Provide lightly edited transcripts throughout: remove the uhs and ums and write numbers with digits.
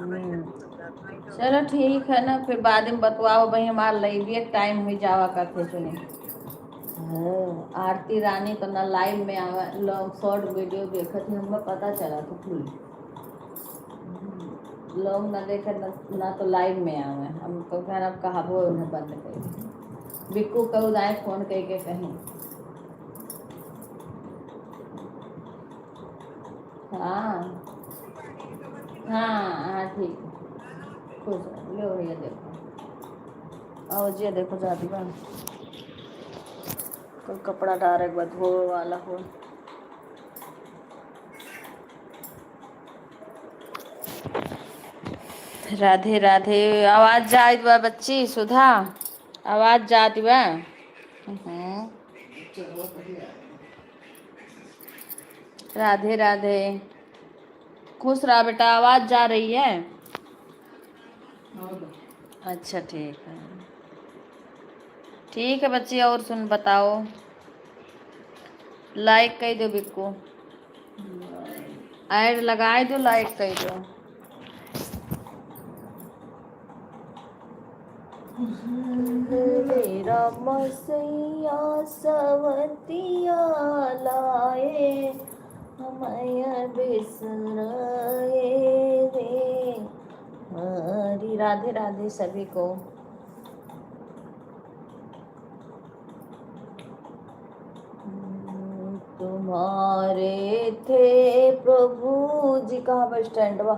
चलो ठीक है ना, फिर बाद में बतवाओ भाई, हमारा लाइव एक टाइम हुई जावा करते सुने। आरती रानी तो ना लाइव में आवा, लोग शॉर्ट वीडियो देखते थे, हमें पता चला तो फुल लोग ना देखे ना तो लाइव में आवे, हम तो खैर अब कहाबो उन्हें बंद कर बिक्कू कहू जाए फोन कह के कहीं। हाँ हाँ हाँ ठीक है, खुश लो भैया देखो और जी देखो जाती बन कोई कपड़ा डाल एक बार धो वाला हो। राधे राधे, आवाज जात बा बच्ची सुधा, आवाज जात बा। राधे राधे, खुश रहा बेटा, आवाज जा रही है। अच्छा ठीक है, ठीक है बच्ची, और सुन बताओ। लाइक कर दो बिक्कू, ऐड लगाए दो, लाइक कर दो। मेरा मसैया सवतिया लाए, हमाया बिसराए रे। हरी राधे राधे सभी को। तुम्हारे थे प्रभु जी, कहाँ बस स्टैंड बा।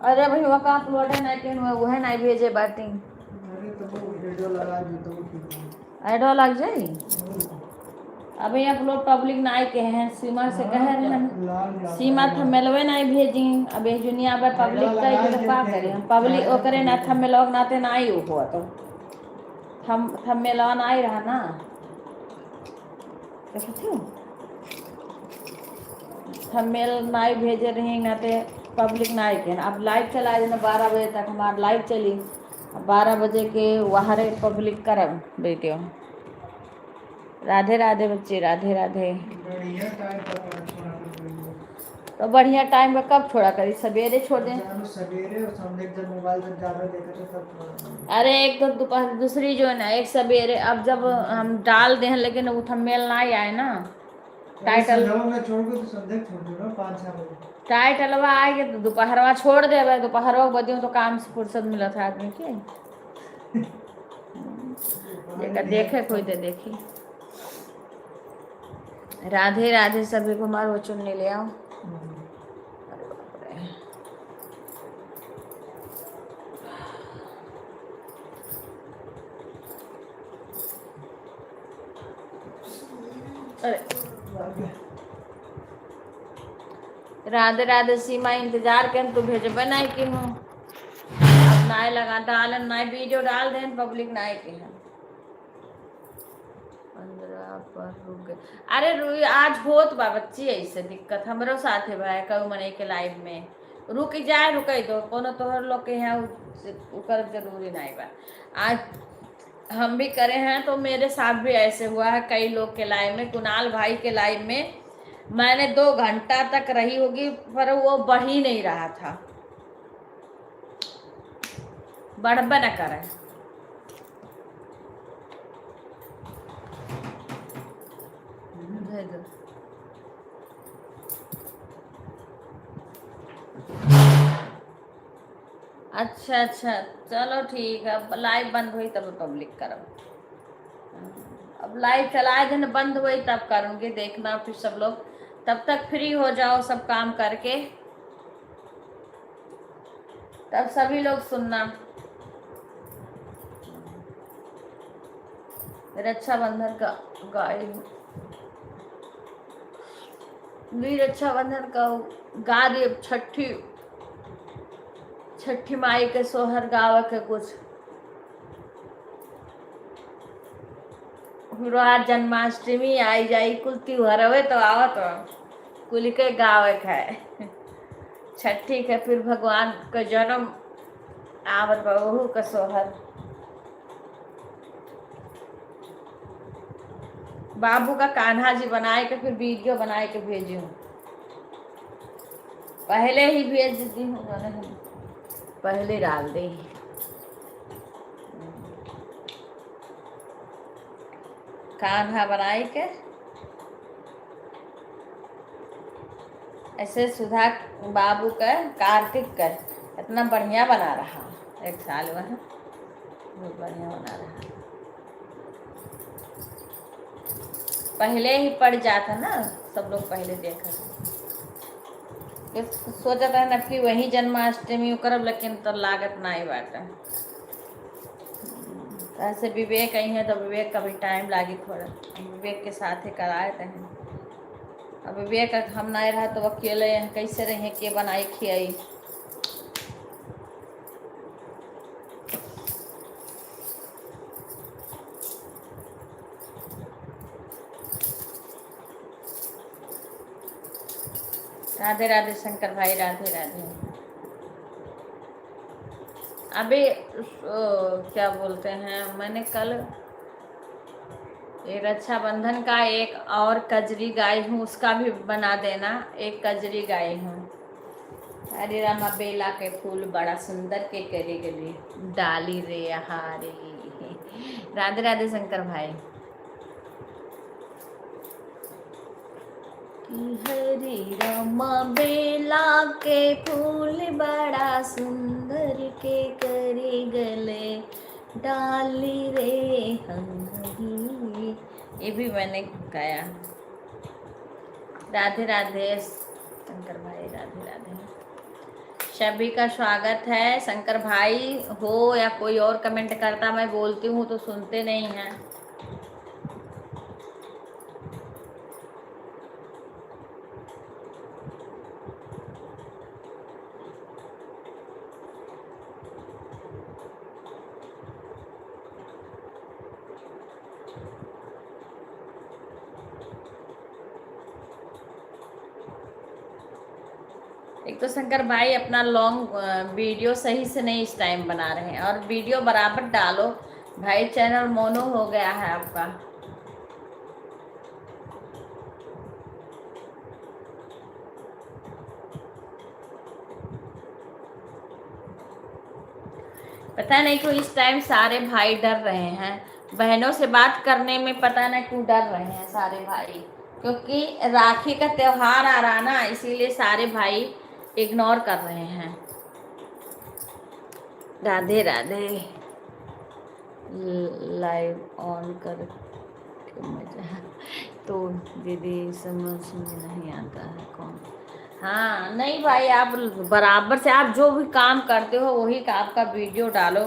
अरे भाई वह का अपलोड है ना, कि वो है ना भेजे बाटी ऐडो लग जाई। अभी अपलोड पब्लिक ना के हैं, सीमा से कह रहे हैं, सीमा थमेलवे नहीं भेजी। अब एक दुनिया पर पब्लिक कह के तो का करे हम, पब्लिक ओ करे ना थमेलव नाते ना ही हो तो थमेलवा ना ही रहा ना, देखो थमेल ना ही भेजे रही नाते पब्लिक ना ही के। अब लाइव चला देना 12 बजे तक, हमारा लाइव चली, 12 बजे के वहाँ पब्लिक करब वीडियो। राधे राधे बच्चे, राधे राधे। तो बढ़िया टाइम में कब छोड़ा करी, सवेरे छोड़ दें। सवेरे और शाम जब मोबाइल जब ज्यादा देखते तब छोड़ा। अरे एक तो दोपहर, दूसरी जो है ना एक सवेरे, अब जब हम डाल दें लेकिन वो थंबनेल ना ही आए ना, टाइटल छोड़ के तो संध्या छोड़ दो ना 5-6 बजे। टाइटलवा आएगी तो दोपहरवा छोड़ देवे, दोपहरवा बदियों तो काम से फुर्सत मिला था आदमी के। देखे कोई तो देखी। राधे राधे सभी को, मारो चुन्नी ले आओ। अरे राधे राधे सीमा, इंतजार कर तू भेजबे नहीं कि हूँ, अब नाय लगा डाल नाय वीडियो डाल दें पब्लिक नाय के हैं। 15 पर रुक गए। अरे रुई आज होत बा बच्ची, ऐसे दिक्कत हमरो साथ है भाई, कहू मने के लाइव में रुक जाए, रुके दो कोनो तोहर लोग के यहाँ उकर जरूरी नहीं बा। आज हम भी करे हैं तो मेरे साथ भी ऐसे हुआ है, कई लोग के लाइव में, कुणाल भाई के लाइव में मैंने 2 घंटा तक रही होगी, पर वो बढ़ ही नहीं रहा था, बढ़बे न करे। अच्छा अच्छा चलो ठीक है, अब लाइव बंद हुई तब पब्लिक करब, अब लाइव चलाए दिन बंद हुई तब करूँगी, देखना फिर सब लोग, तब तक फ्री हो जाओ सब काम करके, तब सभी लोग सुनना। रक्षाबंधन का गाड़ी रक्षाबंधन का गा दिए, छठी माई के सोहर गाव के कुछ, फिर आज जन्माष्टमी आई जाई, कुल त्योहार तो आवत कुल के गावे है। छठी के फिर भगवान का जन्म आवत बहू का सोहर, बाबू का कान्हा जी बनाए के फिर वीडियो बनाए के भेजू। पहले ही भेज दी हूँ मैंने, पहले डाल दी। कान्हा बनाई के ऐसे सुधा बाबू का कार्तिक का इतना बढ़िया बना रहा, एक साल में बहुत बढ़िया बना रहा। पहले ही पड़ जाता ना, सब लोग पहले देखा सोचा था ना कि वही जन्माष्टमी करब, लेकिन तो लागत ना ही बाटा। ऐसे विवेक आई है तो विवेक का भी टाइम लागी थोड़ा, विवेक के साथ ही कराए थे। अब विवेक हम नहीं रहा तो अकेले कैसे रहे, के बनाई खियाई। राधे राधे शंकर भाई, राधे राधे। अभी क्या बोलते हैं, मैंने कल ये रक्षाबंधन का एक और कजरी गाई हूँ, उसका भी बना देना। एक कजरी गाई हूँ, हरे रामा बेला के फूल बड़ा सुंदर के करे गले डाली रे हारे। राधे राधे शंकर भाई। हरे रामा बेला के फूल बड़ा सुंदर के करे गले डाली रे हरी। ये भी मैंने गाया। राधे राधे शंकर भाई, राधे राधे। सभी का स्वागत है। शंकर भाई हो या कोई और कमेंट करता, मैं बोलती हूँ तो सुनते नहीं हैं। एक तो शंकर भाई अपना लॉन्ग वीडियो सही से नहीं इस टाइम बना रहे हैं, और वीडियो बराबर डालो भाई, चैनल मोनो हो गया है आपका। पता नहीं क्यों इस टाइम सारे भाई डर रहे हैं, बहनों से बात करने में पता नहीं क्यों डर रहे हैं सारे भाई, क्योंकि राखी का त्योहार आ रहा ना, इसीलिए सारे भाई इग्नोर कर रहे हैं। राधे राधे। लाइव ऑन कर मजा तो दीदी समझ में नहीं आता है कौन। हाँ नहीं भाई, आप बराबर से आप जो भी काम करते हो वही का आपका वीडियो डालो।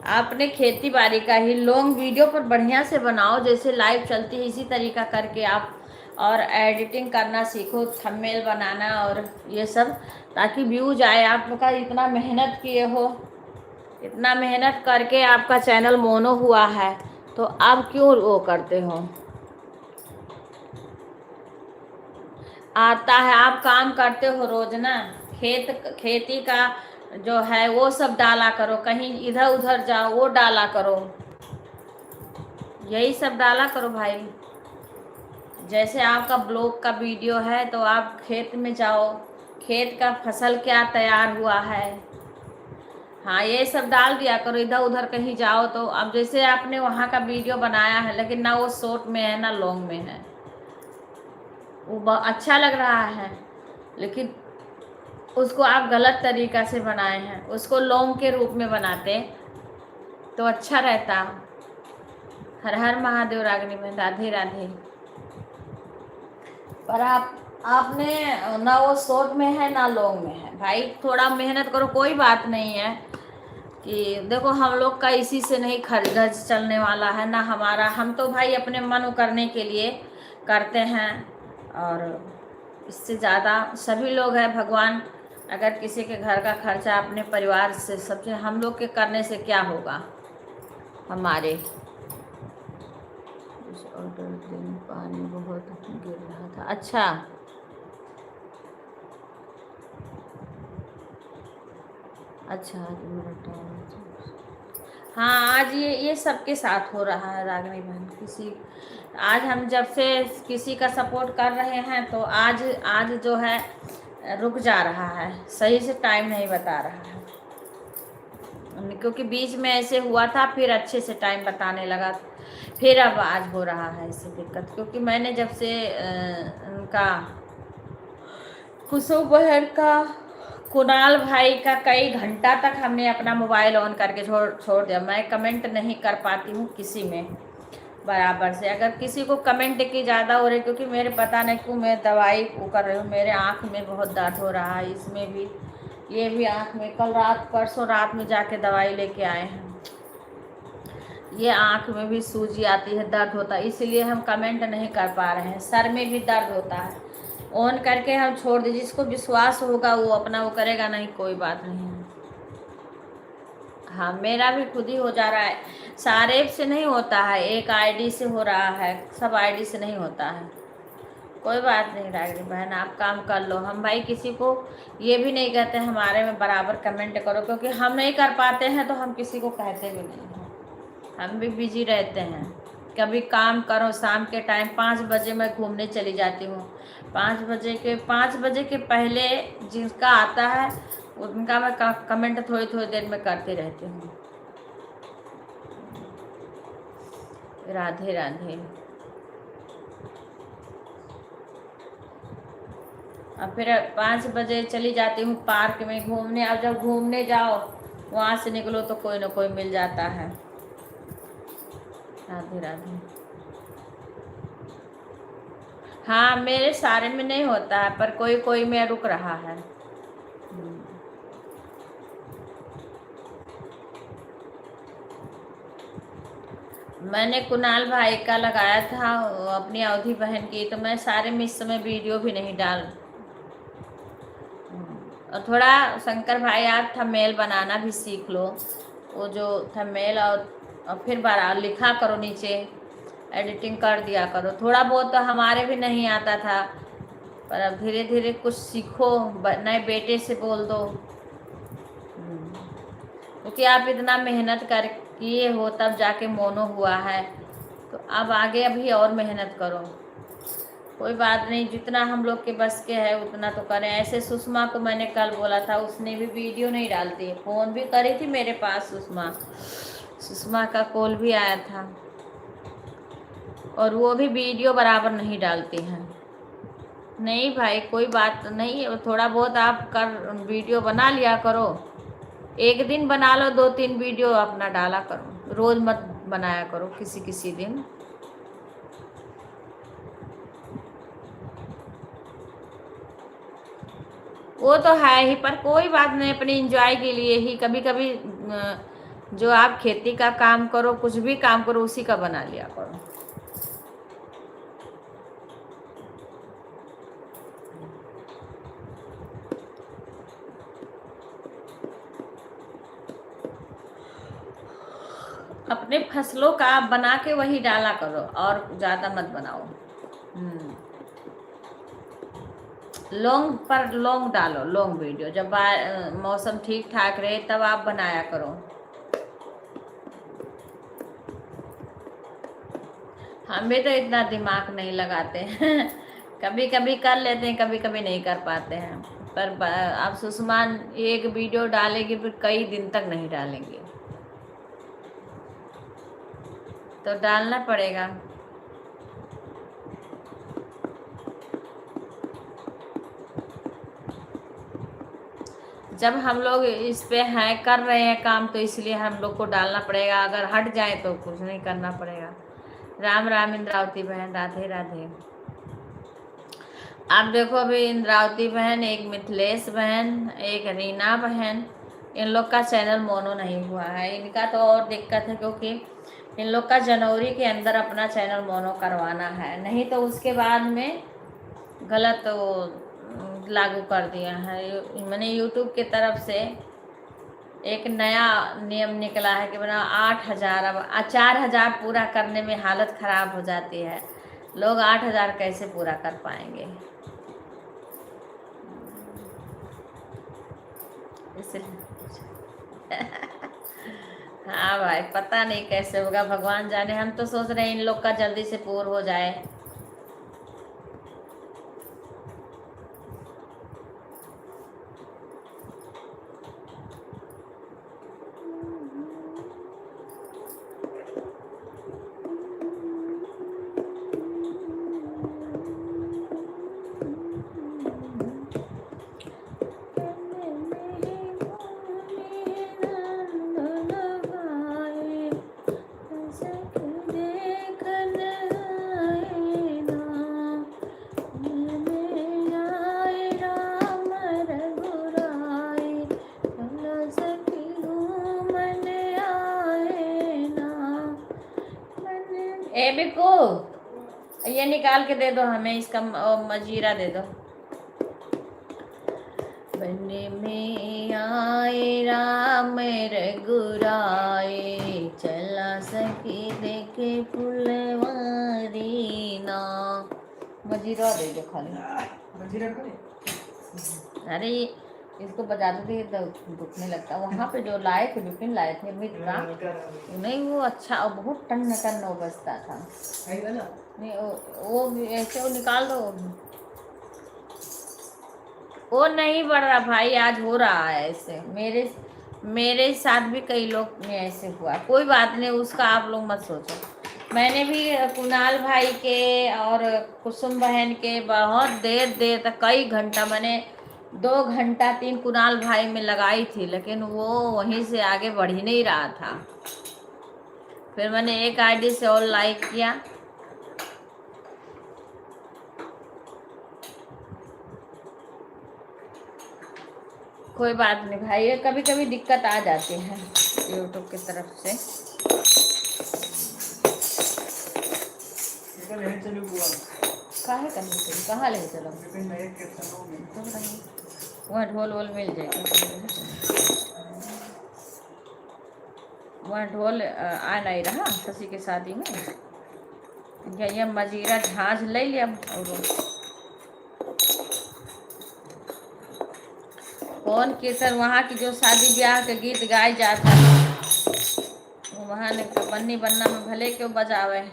आपने खेती बाड़ी का ही लॉन्ग वीडियो पर बढ़िया से बनाओ, जैसे लाइव चलती है इसी तरीका करके आप, और एडिटिंग करना सीखो, थंबनेल बनाना और ये सब, ताकि व्यूज आए। आप लोग का इतना मेहनत किए हो, इतना मेहनत करके आपका चैनल मोनो हुआ है, तो आप क्यों वो करते हो। आता है, आप काम करते हो रोज ना, खेती का जो है वो सब डाला करो, कहीं इधर उधर जाओ वो डाला करो, यही सब डाला करो भाई। जैसे आपका ब्लॉग का वीडियो है तो आप खेत में जाओ, खेत का फसल क्या तैयार हुआ है, हाँ ये सब डाल दिया करो। इधर उधर कहीं जाओ तो अब जैसे आपने वहाँ का वीडियो बनाया है, लेकिन ना वो शॉर्ट में है ना लॉन्ग में है, वो अच्छा लग रहा है, लेकिन उसको आप गलत तरीका से बनाए हैं। उसको लॉन्ग के रूप में बनाते तो अच्छा रहता। हर हर महादेव। रागिनी में राधे राधे। पर आपने ना वो शॉर्ट में है ना लॉन्ग में है भाई, थोड़ा मेहनत करो। कोई बात नहीं है कि देखो हम लोग का इसी से नहीं खर्च चलने वाला है ना हमारा, हम तो भाई अपने मन करने के लिए करते हैं, और इससे ज़्यादा सभी लोग हैं। भगवान अगर किसी के घर का खर्चा अपने परिवार से सबसे हम लोग के करने से क्या होगा हमारे। इस ऑर्डर दिन पानी बहुत गिर रहा था। अच्छा अच्छा, आज मेरा टाइम, हाँ आज ये सबके साथ हो रहा है रागिनी बहन। किसी आज हम जब से किसी का सपोर्ट कर रहे हैं तो आज जो है रुक जा रहा है, सही से टाइम नहीं बता रहा है, क्योंकि बीच में ऐसे हुआ था, फिर अच्छे से टाइम बताने लगा, फिर अब आज हो रहा है इससे दिक्कत। क्योंकि मैंने जब से उनका कुसुम बहन का, कुणाल भाई का कई घंटा तक हमने अपना मोबाइल ऑन करके छोड़ दिया। मैं कमेंट नहीं कर पाती हूँ किसी में बराबर से। अगर किसी को कमेंट की ज़्यादा हो रही, क्योंकि मेरे पता नहीं क्यों मैं दवाई वो कर रही हूँ, मेरे आँख में बहुत दर्द हो रहा है, इसमें भी, ये भी आँख में। कल रात, परसों रात में जाके दवाई लेके आए हैं। ये आँख में भी सूजी आती है, दर्द होता है, इसीलिए हम कमेंट नहीं कर पा रहे हैं। सर में भी दर्द होता है, ऑन करके हम छोड़ दीजिए। जिसको विश्वास होगा वो अपना वो करेगा, नहीं कोई बात नहीं है। हाँ, मेरा भी खुद ही हो जा रहा है, सारे से नहीं होता है, एक आईडी से हो रहा है, सब आईडी से नहीं होता है। कोई बात नहीं रागिनी बहन, आप काम कर लो। हम भाई किसी को ये भी नहीं कहते हमारे में बराबर कमेंट करो, क्योंकि हम नहीं कर पाते हैं तो हम किसी को कहते भी नहीं हैं, हम भी बिजी रहते हैं। कभी काम करो, शाम के टाइम 5 बजे मैं घूमने चली जाती हूँ। 5 बजे के पहले जिसका आता है उनका मैं कमेंट थोड़ी थोड़ी देर में करती रहती हूँ। राधे राधे। अब फिर 5 बजे चली जाती हूँ पार्क में घूमने। अब जब घूमने जाओ, वहाँ से निकलो तो कोई ना कोई मिल जाता है। राधे राधे। हाँ, मेरे सारे में नहीं होता है, पर कोई कोई में रुक रहा है। मैंने कुणाल भाई का लगाया था अपनी अवधि बहन की, तो मैं सारे में इस समय वीडियो भी नहीं डाल। और थोड़ा शंकर भाई आप थंबनेल बनाना भी सीख लो, वो जो थंबनेल और फिर बार लिखा करो नीचे, एडिटिंग कर दिया करो। थोड़ा बहुत तो हमारे भी नहीं आता था, पर अब धीरे धीरे कुछ सीखो, नए बेटे से बोल दो, क्योंकि आप इतना मेहनत कर किए हो तब जाके मोनो हुआ है, तो अब आगे अभी और मेहनत करो। कोई बात नहीं, जितना हम लोग के बस के है उतना तो करें। ऐसे सुषमा को मैंने कल बोला था, उसने भी वीडियो नहीं डालती है, फ़ोन भी करी थी मेरे पास सुषमा का कॉल भी आया था, और वो भी वीडियो बराबर नहीं डालती हैं। नहीं भाई, कोई बात नहीं, थोड़ा बहुत आप कर वीडियो बना लिया करो, एक दिन बना लो, 2-3 वीडियो अपना डाला करो, रोज़ मत बनाया करो, किसी किसी दिन। वो तो है ही, पर कोई बात नहीं, अपने एंजॉय के लिए ही कभी कभी जो आप खेती का काम करो, कुछ भी काम करो, उसी का बना लिया करो। अपने फसलों का आप बना के वही डाला करो, और ज़्यादा मत बनाओ। लॉन्ग पर लॉन्ग डालो, लॉन्ग वीडियो, जब मौसम ठीक ठाक रहे तब आप बनाया करो। हम भी तो इतना दिमाग नहीं लगाते हैं कभी कभी कर लेते हैं, कभी कभी नहीं कर पाते हैं। पर अब सुषमा एक वीडियो डालेगी, फिर कई दिन तक नहीं डालेंगे, तो डालना पड़ेगा। जब हम लोग इस पे हैं, कर रहे हैं काम, तो इसलिए हम लोग को डालना पड़ेगा। अगर हट जाए तो कुछ नहीं करना पड़ेगा। राम राम इंद्रावती बहन, राधे राधे। आप देखो, अभी इंद्रावती बहन, एक मिथिलेश बहन, एक रीना बहन, इन लोग का चैनल मोनो नहीं हुआ है। इनका तो और दिक्कत है, क्योंकि इन लोग का जनवरी के अंदर अपना चैनल मोनो करवाना है, नहीं तो उसके बाद में गलत लागू कर दिया है। मैंने यूट्यूब की तरफ से एक नया नियम निकला है कि बना 8,000, अब 4,000 पूरा करने में हालत ख़राब हो जाती है। लोग 8,000 कैसे पूरा कर पाएंगे, इसलिए हाँ भाई, पता नहीं कैसे होगा, भगवान जाने। हम तो सोच रहे हैं इन लोग का जल्दी से पूरा हो जाए। ए बिकू, ये निकाल के दे दो हमें, इसका मजीरा दे दो। बन में आए राम रघुराए, चला सके देखे फुलवारी ना। मजीरा दे दो खाली। मजीरा करे। अरे इसको बजाते थे तो दुखने लगता। वहाँ पे जो लाए थे, विपिन लाए थे मिट का, नहीं वो अच्छा और बहुत टन टन वो बजता था। नहीं वो ऐसे वो निकाल दो। वो नहीं बढ़ रहा भाई, आज हो रहा है ऐसे। मेरे साथ भी कई लोग में ऐसे हुआ। कोई बात नहीं, उसका आप लोग मत सोचो। मैंने भी कुणाल भाई के और कुसुम बहन के बहुत देर देर तक, कई घंटा, मैंने 2 घंटा 3 कुणाल भाई में लगाई थी, लेकिन वो वहीं से आगे बढ़ ही नहीं रहा था। फिर मैंने एक आईडी से और लाइक किया। कोई बात नहीं भाई, ये कभी कभी दिक्कत आ जाती है यूट्यूब की तरफ से। काहे करनी चाहिए, कहाँ ले चलो, वहाँ ढोल वोल मिल जाएगा। वहाँ ढोल आ नहीं रहा शशि के शादी में, ये मजीरा झांझ ले लिया। और कौन कीर्तन, वहाँ की जो शादी ब्याह के गीत गाए जाता है, वहाँ ने बन्नी बन्ना में भले क्यों बजावे।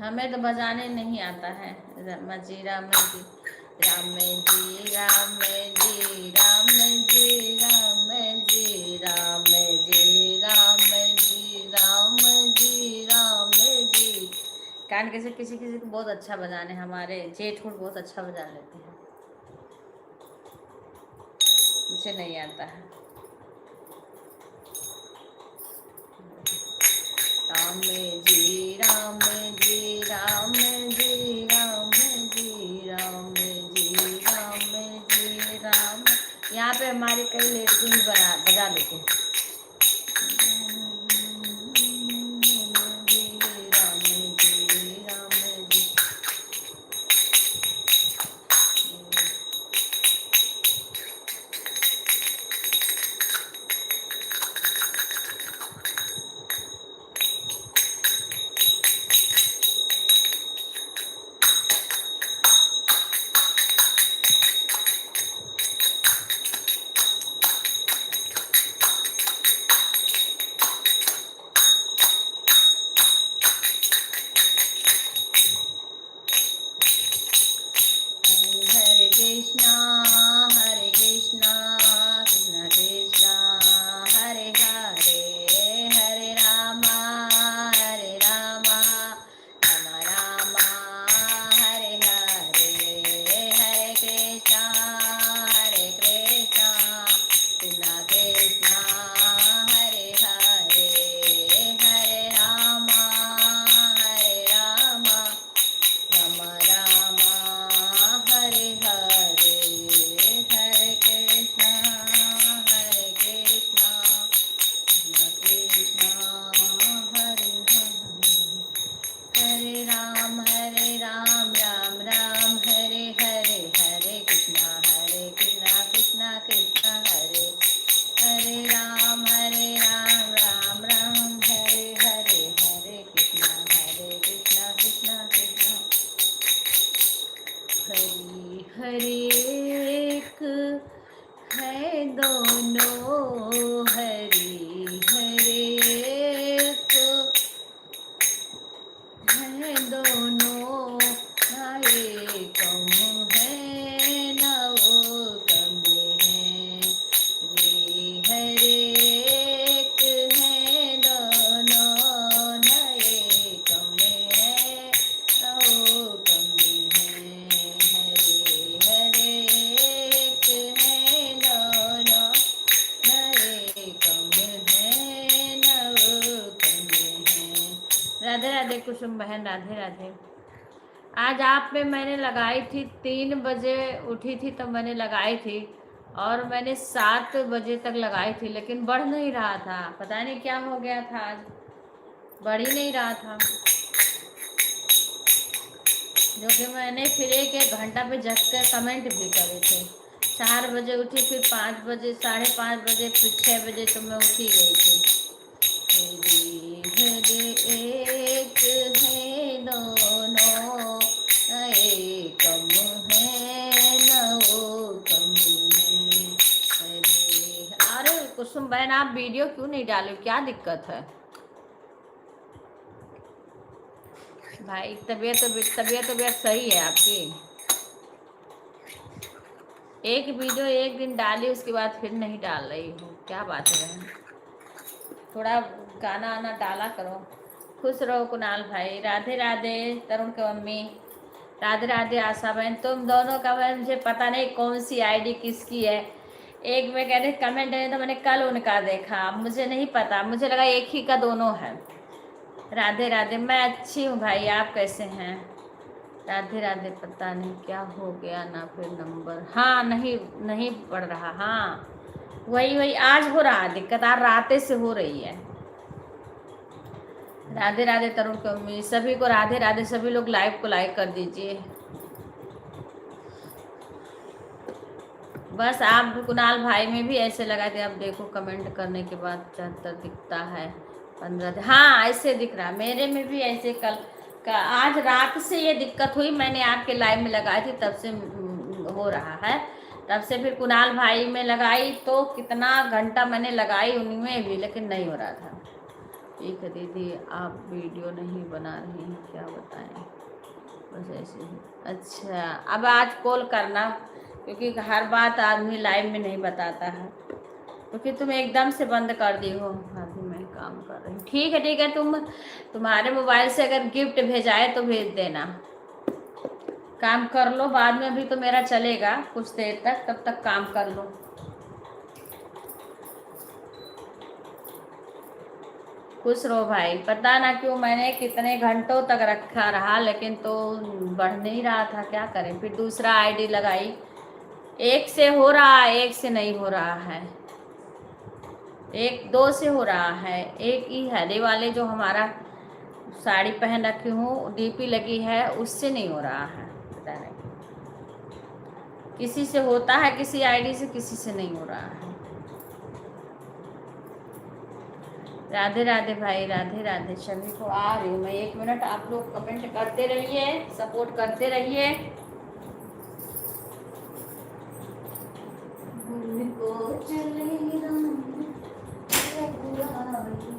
हमें तो बजाने नहीं आता है। मजीरा में जी राम जी राम जी राम जी राम जी राम जी राम जी राम जी राम जी। कान कैसे किसी किसी को बहुत अच्छा बजाने, हमारे जेठ बहुत अच्छा बजा लेते हैं, मुझे नहीं आता है। राम जी राम जी राम जी राम जी राम जी राम जी राम। यहाँ पे हमारे कई लेडीज भी बजा लेते हैं। राधे राधे कुसुम बहन, राधे राधे। आज आप पे मैंने लगाई थी 3 बजे उठी थी तो मैंने लगाई थी, और मैंने 7 बजे तक लगाई थी, लेकिन बढ़ नहीं रहा था, पता नहीं क्या हो गया था, आज बढ़ ही नहीं रहा था। जो कि मैंने फिर एक घंटा पे जग कर कमेंट भी करे थे। 4 बजे उठी, फिर 5 बजे, 5:30 बजे, फिर 6 बजे तो मैं उठी गई थी। एक है दोनों, एकम है न वो कमी है। अरे कुसुम बहन, आप वीडियो क्यों नहीं डाले, क्या दिक्कत है भाई? तबीयत सही है आपकी? एक वीडियो एक दिन डाली, उसके बाद फिर नहीं डाल रही हूँ, क्या बात है बहन? थोड़ा गाना आना डाला करो। खुश रहो कुणाल भाई, राधे राधे तरुण की मम्मी, राधे राधे आशा बहन। तुम दोनों का बहन मुझे पता नहीं कौन सी आईडी किसकी है। एक में कह रहे कमेंट है, तो मैंने कल उनका देखा, मुझे नहीं पता, मुझे लगा एक ही का दोनों है। राधे राधे, मैं अच्छी हूँ भाई, आप कैसे हैं? राधे राधे। पता नहीं क्या हो गया ना, फिर नंबर, हाँ नहीं नहीं पड़ रहा, हाँ वही आज हो रहा दिक्कत, आज राते से हो रही है। राधे राधे तरुण कमी, सभी को राधे राधे। सभी लोग लाइव को लाइक कर दीजिए। बस आप कुणाल भाई में भी ऐसे लगा थे, अब देखो कमेंट करने के बाद 74 दिखता है, 15, हाँ ऐसे दिख रहा। मेरे में भी ऐसे कल का आज रात से ये दिक्कत हुई, मैंने आपके लाइव में लगाई थी, तब से हो रहा है। तब से फिर कुणाल भाई में लगाई, तो कितना घंटा मैंने लगाई उनमें भी, लेकिन नहीं हो रहा था। ठीक है दीदी, आप वीडियो नहीं बना रही हैं, क्या बताएं? बस ऐसे ही। अच्छा, अब आज कॉल करना, क्योंकि हर बात आदमी लाइव में नहीं बताता है, क्योंकि तुम एकदम से बंद कर दी हो। अभी मैं काम कर रही हूँ। ठीक है, तुम्हारे मोबाइल से अगर गिफ्ट भेजाए तो भेज देना। काम कर लो, बाद में भी तो मेरा चलेगा कुछ देर तक, तब तक काम कर लो। खुश रहो भाई। पता ना क्यों मैंने कितने घंटों तक रखा रहा, लेकिन तो बढ़ नहीं रहा था, क्या करें? फिर दूसरा आईडी लगाई, एक से हो रहा है, एक से नहीं हो रहा है, एक 2 से हो रहा है। एक ही हरे वाले जो हमारा साड़ी पहन रखी हूँ, डीपी लगी है, उससे नहीं हो रहा है। पता नहीं किसी से होता है, किसी आईडी से, किसी से नहीं हो रहा है। राधे राधे भाई, राधे राधे सभी को। आ रही हूँ मैं, 1 मिनट, आप लोग कमेंट करते रहिए, सपोर्ट करते रहिए। भूल को चले राम रघुराई।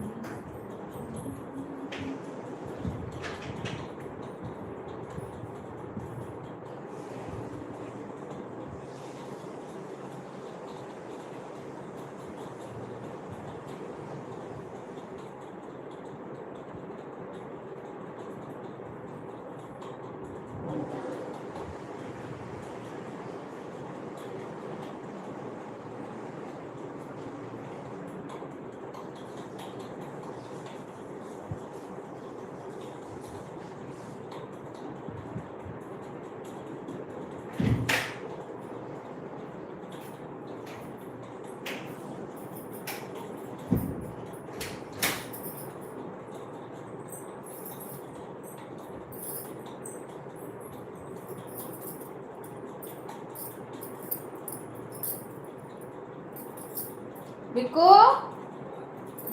बिको,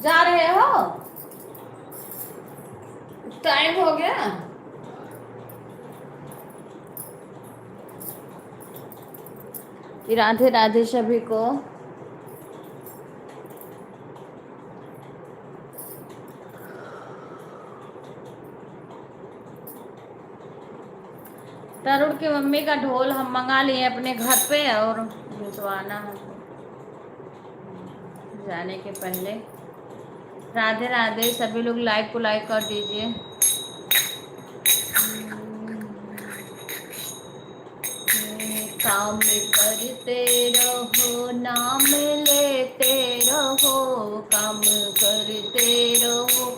जा रहे हो? टाइम हो गया। राधे राधे सभी को। तरुण की मम्मी का ढोल हम मंगा लिए अपने घर पे, और भिजवाना है जाने के पहले। राधे राधे सभी लोग, लाइक को लाइक कर दीजिए। काम करते रहो, नाम लेते रहो, काम करते रहो,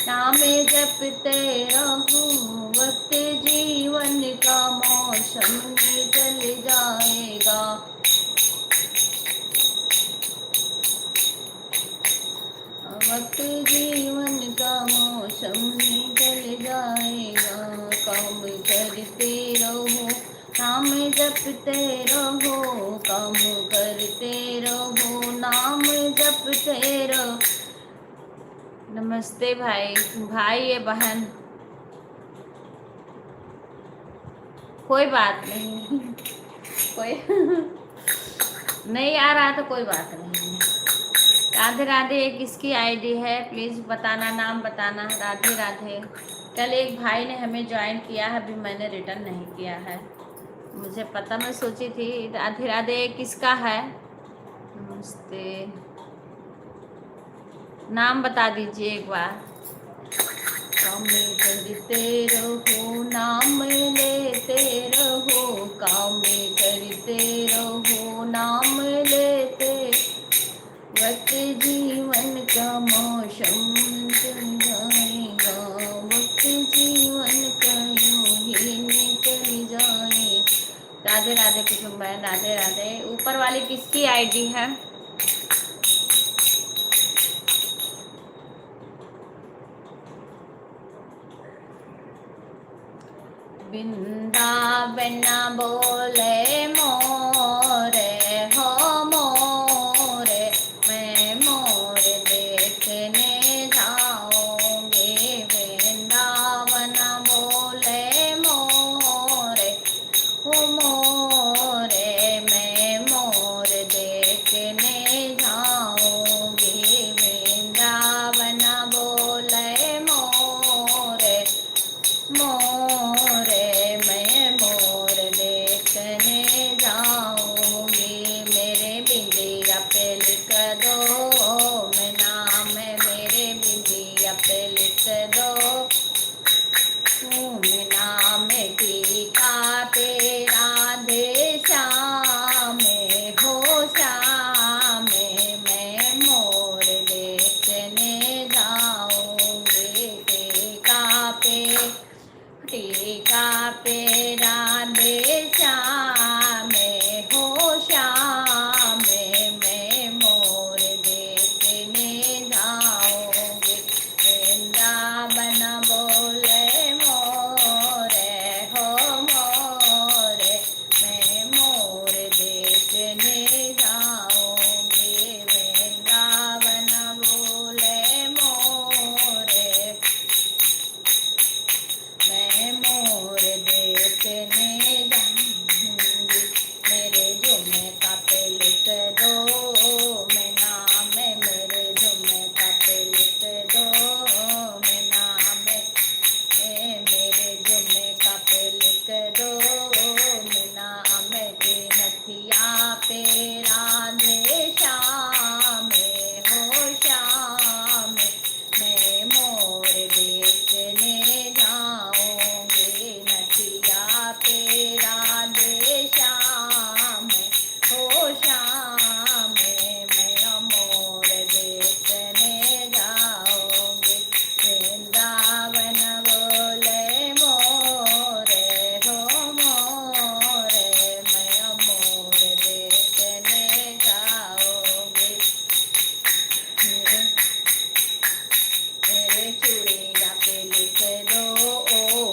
नाम जपते रहो, वक्त जीवन का मौसम में चल जाएगा। जपते रहो, काम करते रहो, नाम जपते रहो। नमस्ते भाई, भाई या बहन, कोई बात नहीं। कोई नहीं आ रहा तो कोई बात नहीं। राधे राधे। ये किसकी आईडी है प्लीज़ बताना, नाम बताना। राधे राधे। कल एक भाई ने हमें ज्वाइन किया है, अभी मैंने रिटर्न नहीं किया है, मुझे पता, मैं सोची थी। राधे राधे। किसका है? नमस्ते, नाम बता दीजिए एक बार। काम करते रहो, नाम लेते रहो, काम करते रहो, नाम लेते। वक्त जीवन का मौसम चल जाएगा, वक्त जीवन का यूं ही निकल जाए। राधे राधे कुसुम बहन, राधे राधे। ऊपर वाली किसकी आईडी है? वृंदावन बोले मोरे हो मोरे, मैं मोर देखने जाऊंगी। वृंदावन बोले मोरे हो मोरे, मैं मोर देखने जाऊंगी। वृंदावन बोले मोरे मोरे, मैं मोर देखने जाऊंगी। मेरे बिंदिया पे लिख दो मैं नाम, मेरे बिंदिया पे लिख दो मैं नाम। टीका पे राधे श्याम हो श्याम, मैं मोर देखने जाऊंगी। टीका पे राधे श्याम हो श्याम, मैं मोर देखने जाऊंगी। वृंदावन बोले मोरे हो मोरे, मैं मोर देखने जाऊंगी। वृंदावन बोले मोरे, मैं मोर देखने जाऊंगी। मेरे झुमका पे लिख दो मैं नाम, मेरे झुमका पे लिख दो मैं नाम। मेरे झुमका पे लिख दो मैं नाम। के नथिया पे राधे श्याम हो श्याम, मैं मोर देखने जाऊंगी। नथिया पे राधे श्याम हो श्याम, मैं मोर देखने जाऊंगी। वृंदावन बोले मोरे हो मोरे, मैं मोर देखने जाऊंगी। मेरे चूड़िया पे लिख दो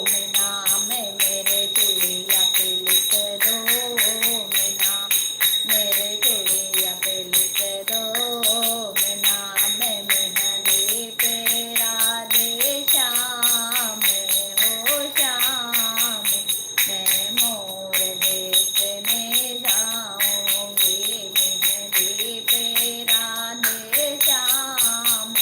मैं नाम, मेरे चूड़िया पे लिख दो मैं नाम। मेरे चूड़िया पे लिख दो मैं नाम। मेहंदी पे राधे श्याम हो श्याम, मैं मोर देखने जाऊंगी। मेहंदी पे राधे श्याम,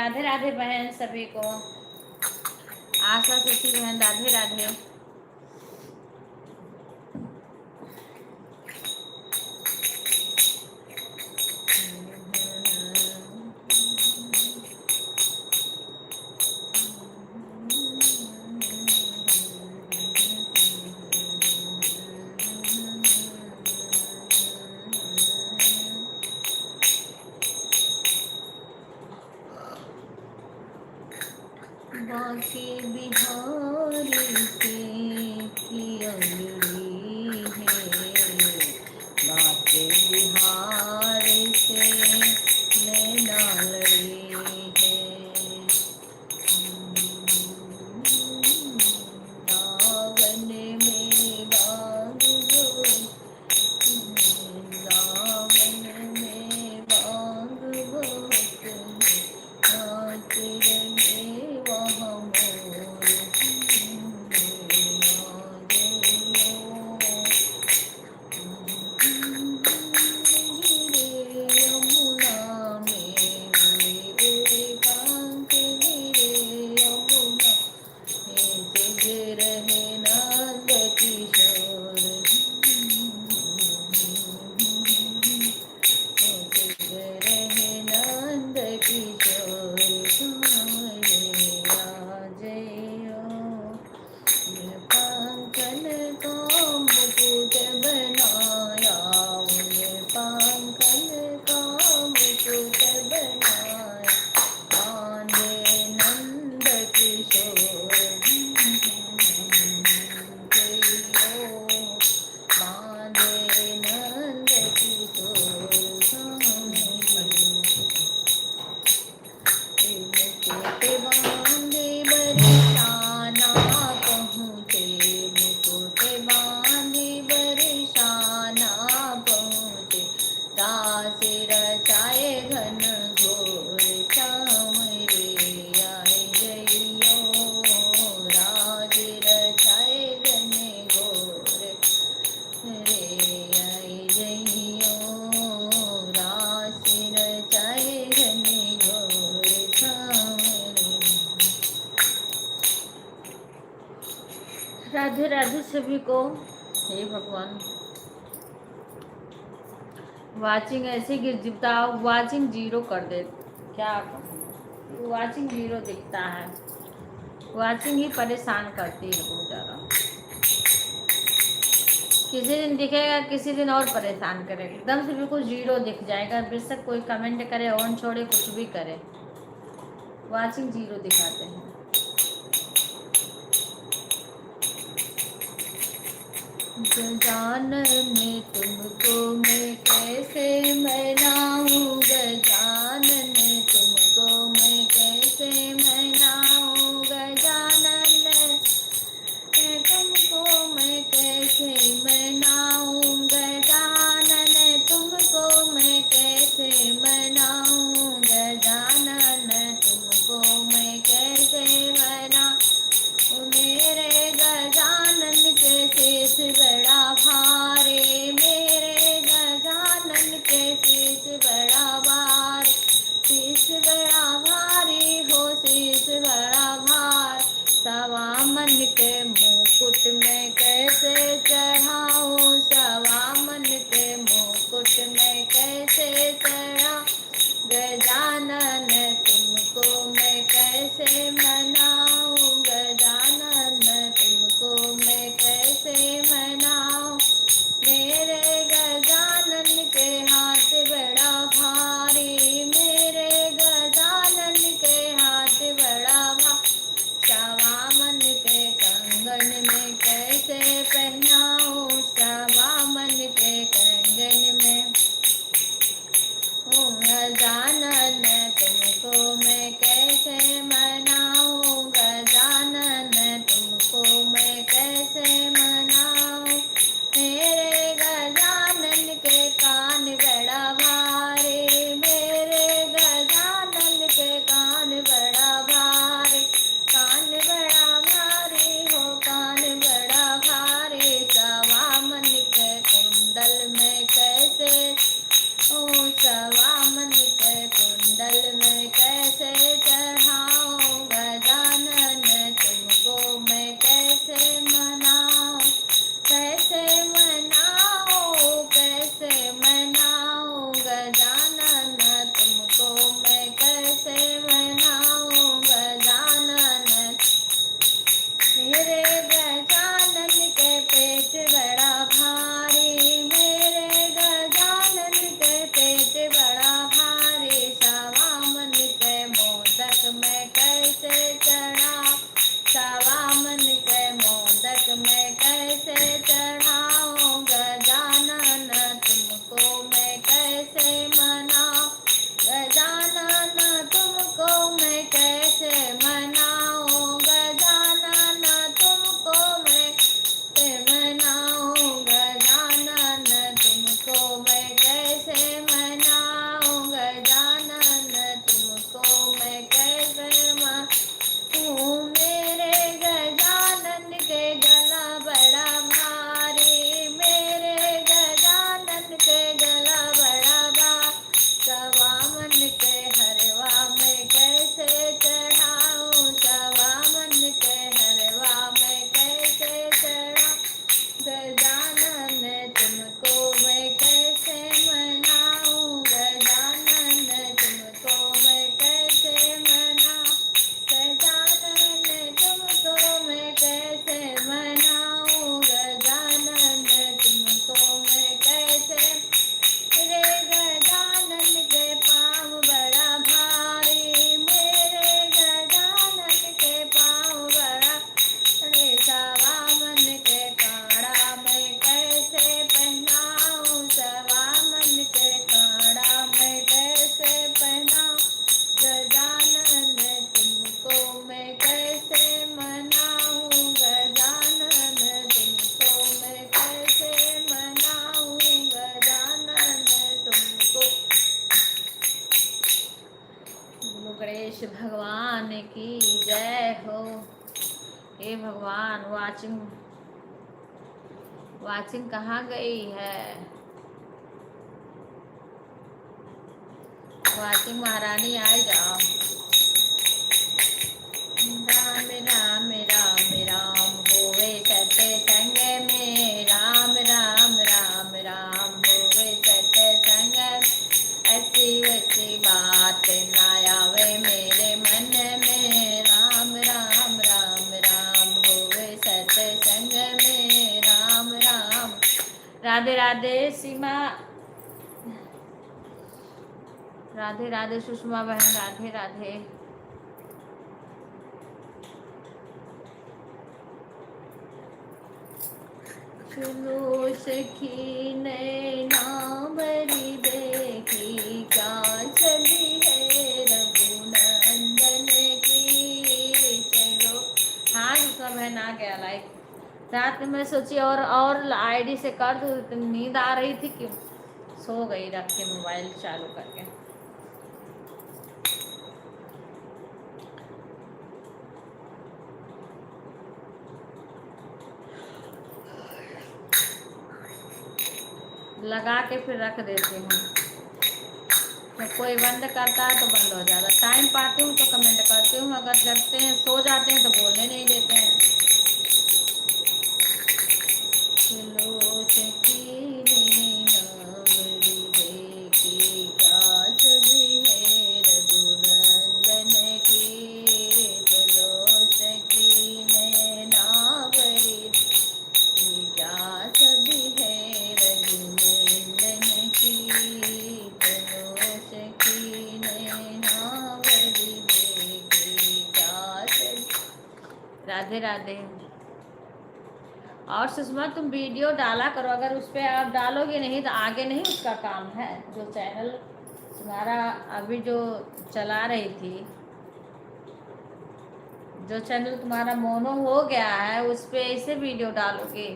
राधे राधे बहन सभी को। आशा सुशी बहन राधे राधे। बांके बिहारी से की अंगड़ी है, बांके बिहारी से नैना लड़ी है। सावन में बाग गो, सावन में बाग बहुत नाच रहे वहाँ मोर गिरे यमुना में उड़े उड़े पंख गिरे यमुना में जग रहे नंद किशोर जग रहे नंद किशोर तुम्हारे राजयो पंखन को मुकुट बनाया उन्हें पंखन का मुकुट बनाया आंधे नंद किशोर बांधे नंद किशोर मुकुट बांधे बरसाना पहुँचे मुकुट बांधे बरसाना पहुँचे दास रचाए घन घोर श्याम रे आए जइयो राज रचाए घन घोर रे आए जइयो रास रचाए घन घोर श्याम रे। राधे राधे सभी को। हे भगवान, वाचिंग ऐसे गिर जिता वाचिंग जीरो कर दे, क्या कहूँ, वाचिंग जीरो दिखता है। वाचिंग ही परेशान करती है बहुत ज़्यादा। किसी दिन दिखेगा, किसी दिन और परेशान करेगा, एकदम से बिल्कुल जीरो दिख जाएगा। बेशक कोई कमेंट करे, ऑन छोड़े, कुछ भी करे, वाचिंग जीरो दिखाते हैं। गजानन ने तुमको मैं कैसे मनाऊं, गजानन तुमको मैं कैसे मनाऊं, गजानन तुमको मैं कैसे मनाऊं, गजानन तुमको मैं कैसे मनाऊं, गजानन तुमको मैं कैसे मनाऊं। मेरे गजानन के शीश बड़ा भारी, मेरे गजानन के शीश बड़ा भारी, शीश बड़ा भारी हो शीश बड़ा भार। सवा मन के मुकुट में कैसे चढ़ाऊं, सवा मन के मुकुट में कैसे चढ़ाऊं, गजानन तुमको मैं कैसे मनाऊं, गजानन तुमको मैं कैसे मनाऊं। मेरे गजानन के हाथ बड़ा भारी, मेरे गजानन के हाथ बड़ा भारी। सवा मन के कंगन में कैसे गणेश भगवान की जय हो। हे भगवान, वाचिंग वाचिंग कहाँ गई है? वाचिंग महारानी आ जाओ। राम राम राम राम होवे सत्य संग में, राम राम राम राम होवे सत्य संग। ऐसी वैसी बात ना आवे मेरे मन में, राम राम राम राम होवे सत्य संग में, राम राम। राधे राधे सीमा, राधे राधे सुषमा बहन, राधे राधे। सुनो सखी नैना भरी देखी, क्या छवि है रघुनंदन की। चलो हाँ सब है ना गया लाइक। रात में सोची और आईडी से कर दूँ, तो नींद आ रही थी कि सो गई रख के मोबाइल चालू करके। लगा के फिर रख देती हूँ। तो कोई बंद करता है तो बंद हो जाता। टाइम पाती हूँ तो कमेंट करती हूँ, अगर जगते हैं सो जाते हैं तो बोलने नहीं देते हैं। राधे राधे। और सुषमा तुम वीडियो डाला करो, अगर उस पर आप डालोगे नहीं तो आगे नहीं उसका काम है। जो चैनल तुम्हारा अभी जो चला रही थी, जो चैनल तुम्हारा मोनो हो गया है, उस पर ऐसे वीडियो डालोगे,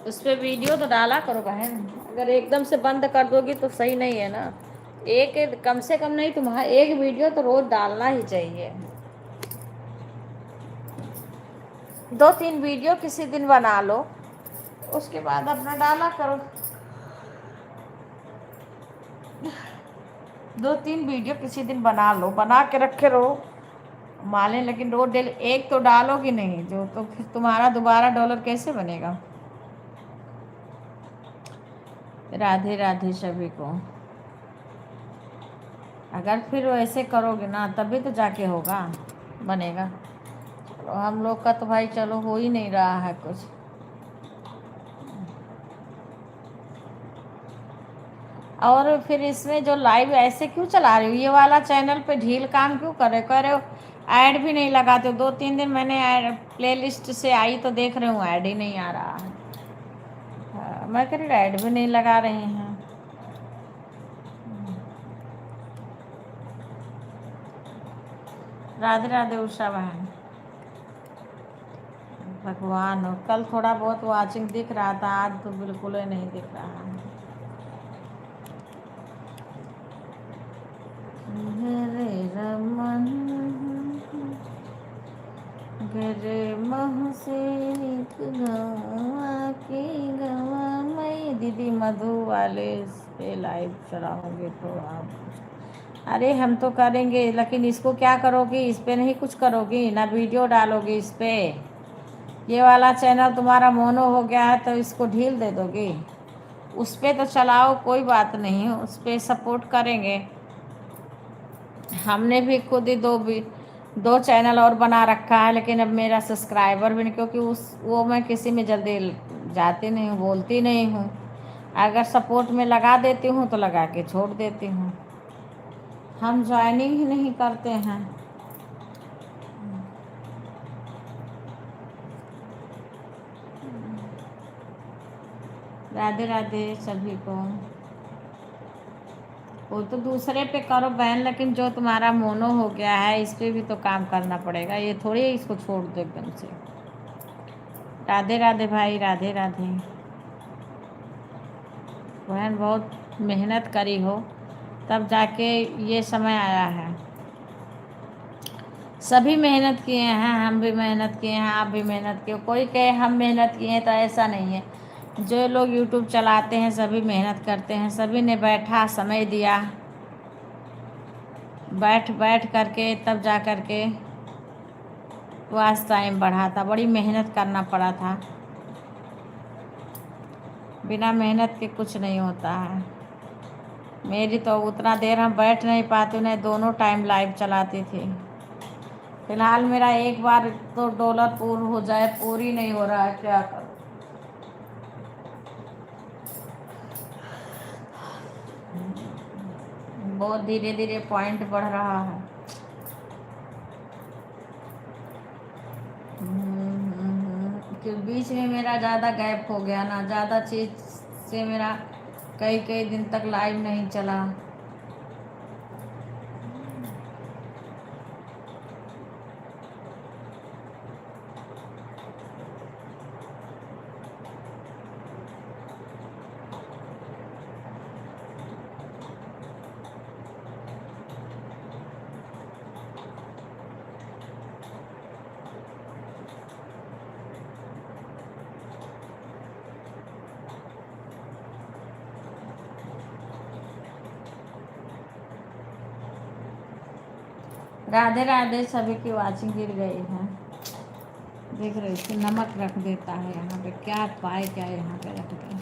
उस पर वीडियो तो डाला करो बहन। अगर एकदम से बंद कर दोगी तो सही नहीं है ना। एक कम से कम नहीं, तुम्हारा एक वीडियो तो रोज डालना ही चाहिए। 2-3 वीडियो किसी दिन बना लो, उसके बाद अपना डाला करो। 2-3 वीडियो किसी दिन बना लो, बना के रखे रहो माले। लेकिन रोज डेली एक तो डालोगी नहीं, जो तो फिर तुम्हारा दोबारा डॉलर कैसे बनेगा। राधे राधे सभी को। अगर फिर वैसे करोगे ना तभी तो जाके होगा, बनेगा। हम लोग का तो भाई चलो हो ही नहीं रहा है कुछ। और फिर इसमें जो लाइव ऐसे क्यों चला रही हो? ये वाला चैनल पे ढील काम क्यों कर रहे हो? ऐड भी नहीं लगाते हो। 2-3 दिन मैंने प्ले लिस्ट से आई तो देख रही हूँ ऐड ही नहीं आ रहा है। मैं कह रही ऐड भी नहीं लगा रही हैं। राधे राधे उषा बहन। भगवान हो, कल थोड़ा बहुत वाचिंग दिख रहा था, आज तो बिल्कुल ही नहीं दिख रहा है। घरे रमन घरे मह से गवा की गवा। मैं दीदी मधु वाले पे लाइव चलाओगे तो आप? अरे हम तो करेंगे, लेकिन इसको क्या करोगी? इस पे नहीं कुछ करोगी ना, वीडियो डालोगी इस पे। ये वाला चैनल तुम्हारा मोनो हो गया है तो इसको ढील दे दोगी? उस पे तो चलाओ, कोई बात नहीं, उस पे सपोर्ट करेंगे। हमने भी खुद ही 2 चैनल और बना रखा है, लेकिन अब मेरा सब्सक्राइबर भी नहीं, क्योंकि वो मैं किसी में जल्दी जाती नहीं हूँ, बोलती नहीं हूँ। अगर सपोर्ट में लगा देती हूँ तो लगा के छोड़ देती हूँ। हम ज्वाइनिंग ही नहीं करते हैं। राधे राधे सभी को। वो तो दूसरे पे करो बहन, लेकिन जो तुम्हारा मोनो हो गया है इस पे भी तो काम करना पड़ेगा। ये थोड़ी इसको छोड़ दो एकदम से। राधे राधे भाई, राधे राधे बहन। बहुत मेहनत करी हो, तब जाके ये समय आया है। सभी मेहनत किए हैं, हम भी मेहनत किए हैं, आप भी मेहनत किए। कोई कहे हम मेहनत किए हैं तो ऐसा नहीं है। जो लोग यूट्यूब चलाते हैं सभी मेहनत करते हैं, सभी ने बैठा, समय दिया, बैठ बैठ करके तब जा करके वॉच टाइम बढ़ा था। बड़ी मेहनत करना पड़ा था। बिना मेहनत के कुछ नहीं होता है। मेरी तो उतना देर हम बैठ नहीं पाती, उन्हें दोनों टाइम लाइव चलाती थी। फिलहाल मेरा एक बार तो डॉलर पूर्ण हो जाए, पूरी नहीं हो रहा है, क्या करूं। बहुत धीरे धीरे पॉइंट बढ़ रहा है। कि बीच में मेरा ज़्यादा गैप हो गया ना, ज़्यादा चीज़ से मेरा कई कई दिन तक लाइव नहीं चला। राधे राधे। सभी की वाचिंग गिर गई है। देख रहे थे नमक रख देता है यहाँ पे, क्या पाए क्या यहाँ पे रख दे।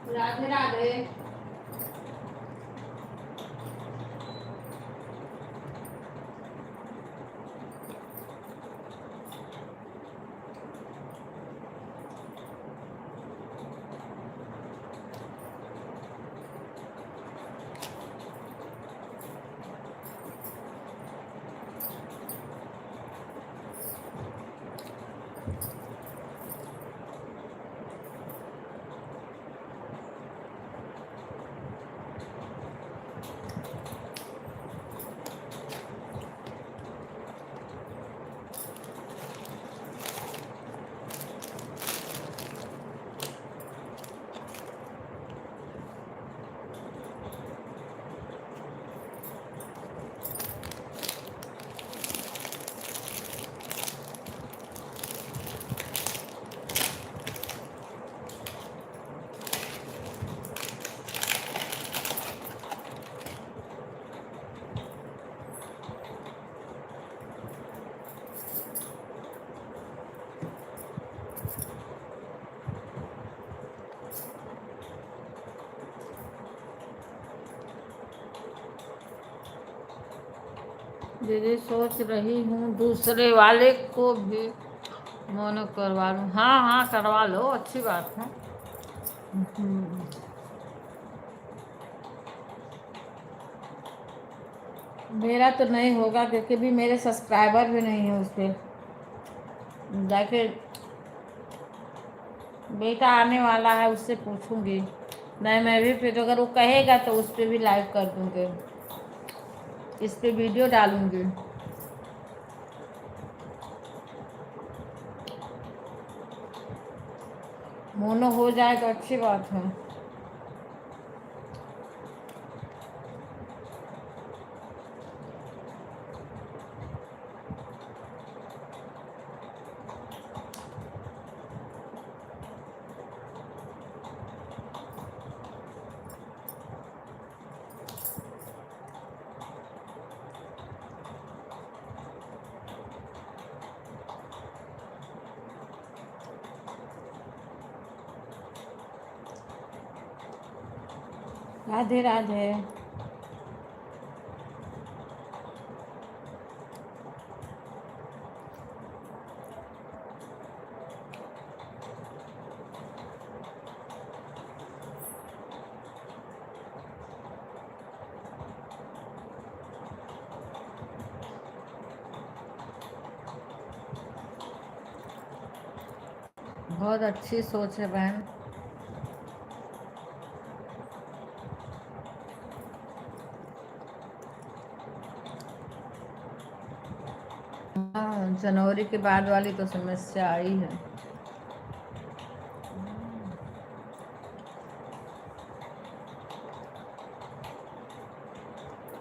राधे राधे। दीदी सोच रही हूँ दूसरे वाले को भी मोनो करवा लूँ। हाँ हाँ करवा लो, अच्छी बात है। मेरा तो नहीं होगा क्योंकि भी मेरे सब्सक्राइबर भी नहीं है उस पर। जाके बेटा आने वाला है, उससे पूछूंगी। नहीं मैं भी फिर अगर वो कहेगा तो उस पर भी लाइव कर दूँगी, इस पे वीडियो डालूंगी। मोनो हो जाए तो अच्छी बात है। राधे राधे। बहुत अच्छी सोच है बहन। हाँ, जनवरी के बाद वाली तो समस्या आई है।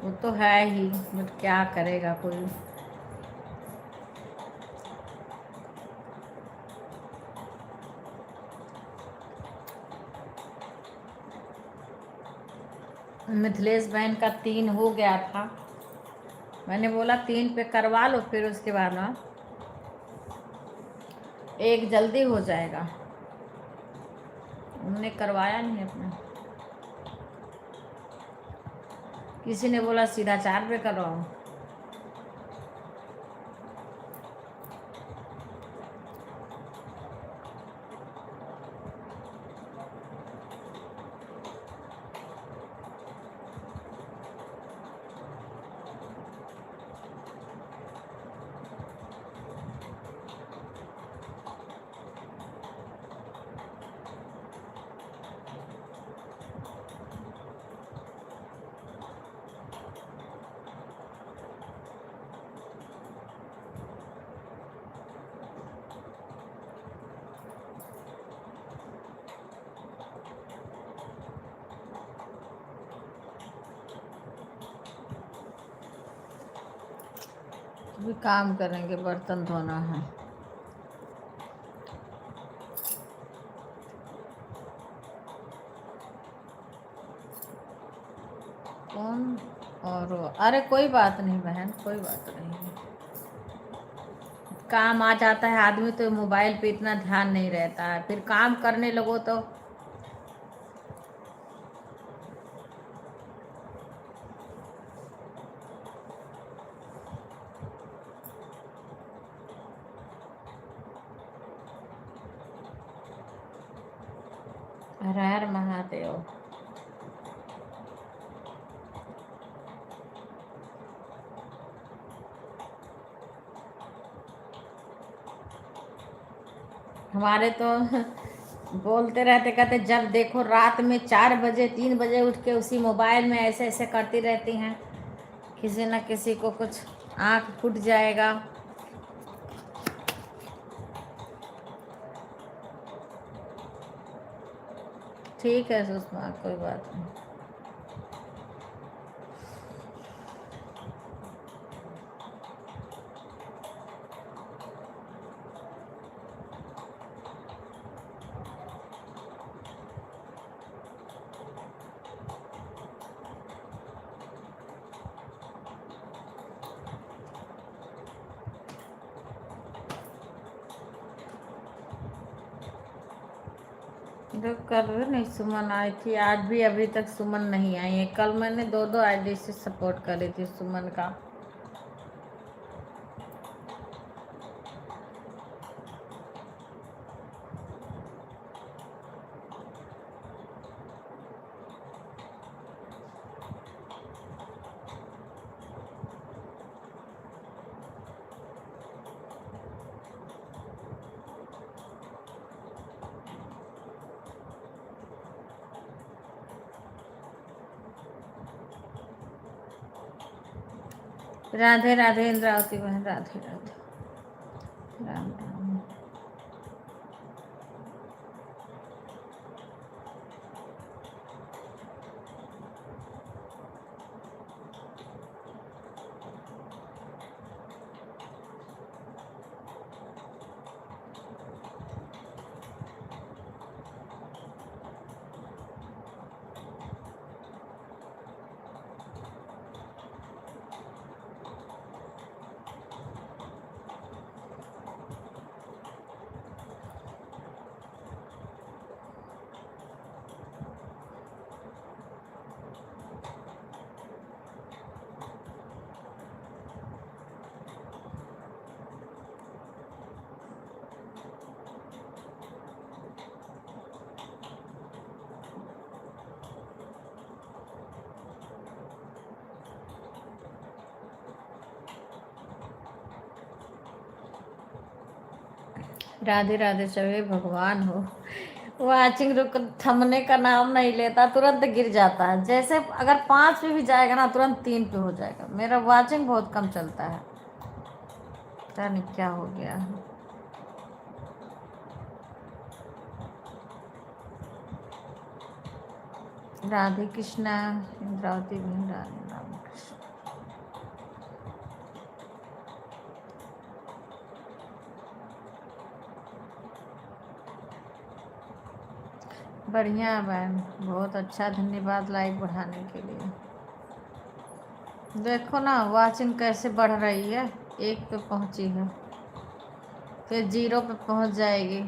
वो तो है ही, बट क्या करेगा कोई। मिथिलेश बहन का 3 हो गया था। मैंने बोला 3 पे करवा लो, फिर उसके बाद ना 1 जल्दी हो जाएगा। उन्होंने करवाया नहीं अपना। किसी ने बोला सीधा 4 पे करवाओ। भी काम करेंगे, बर्तन धोना है। कौन? और अरे कोई बात नहीं बहन, कोई बात नहीं। काम आ जाता है आदमी तो मोबाइल पे इतना ध्यान नहीं रहता है, फिर काम करने लगो तो हर हर महादेव। हमारे तो बोलते रहते, कहते जब देखो रात में 4 बजे 3 बजे उठ के उसी मोबाइल में ऐसे ऐसे करती रहती हैं, किसी न किसी को कुछ आँख फूट जाएगा। ठीक है सुषमा, कोई बात नहीं। जो कल नहीं सुमन आई थी, आज भी अभी तक सुमन नहीं आई है। कल मैंने 2 आईडी से सपोर्ट करी थी सुमन का। राधे राधे इंद्रावती बहन, राधे राधे, राम राम। राधे राधे सभी भगवान हो। वाचिंग रुक थमने का नाम नहीं लेता, तुरंत गिर जाता है। जैसे अगर 5 पे भी जाएगा ना, तुरंत 3 पे हो जाएगा। मेरा वाचिंग बहुत कम चलता है, पता नहीं क्या हो गया है। राधे कृष्णा, इंद्रावती बहन, राधे राम कृष्ण। बढ़िया बहन, बहुत अच्छा, धन्यवाद लाइक बढ़ाने के लिए। देखो ना वाचिंग कैसे बढ़ रही है, 1 पे पहुंची है, फिर 0 पे पहुंच जाएगी।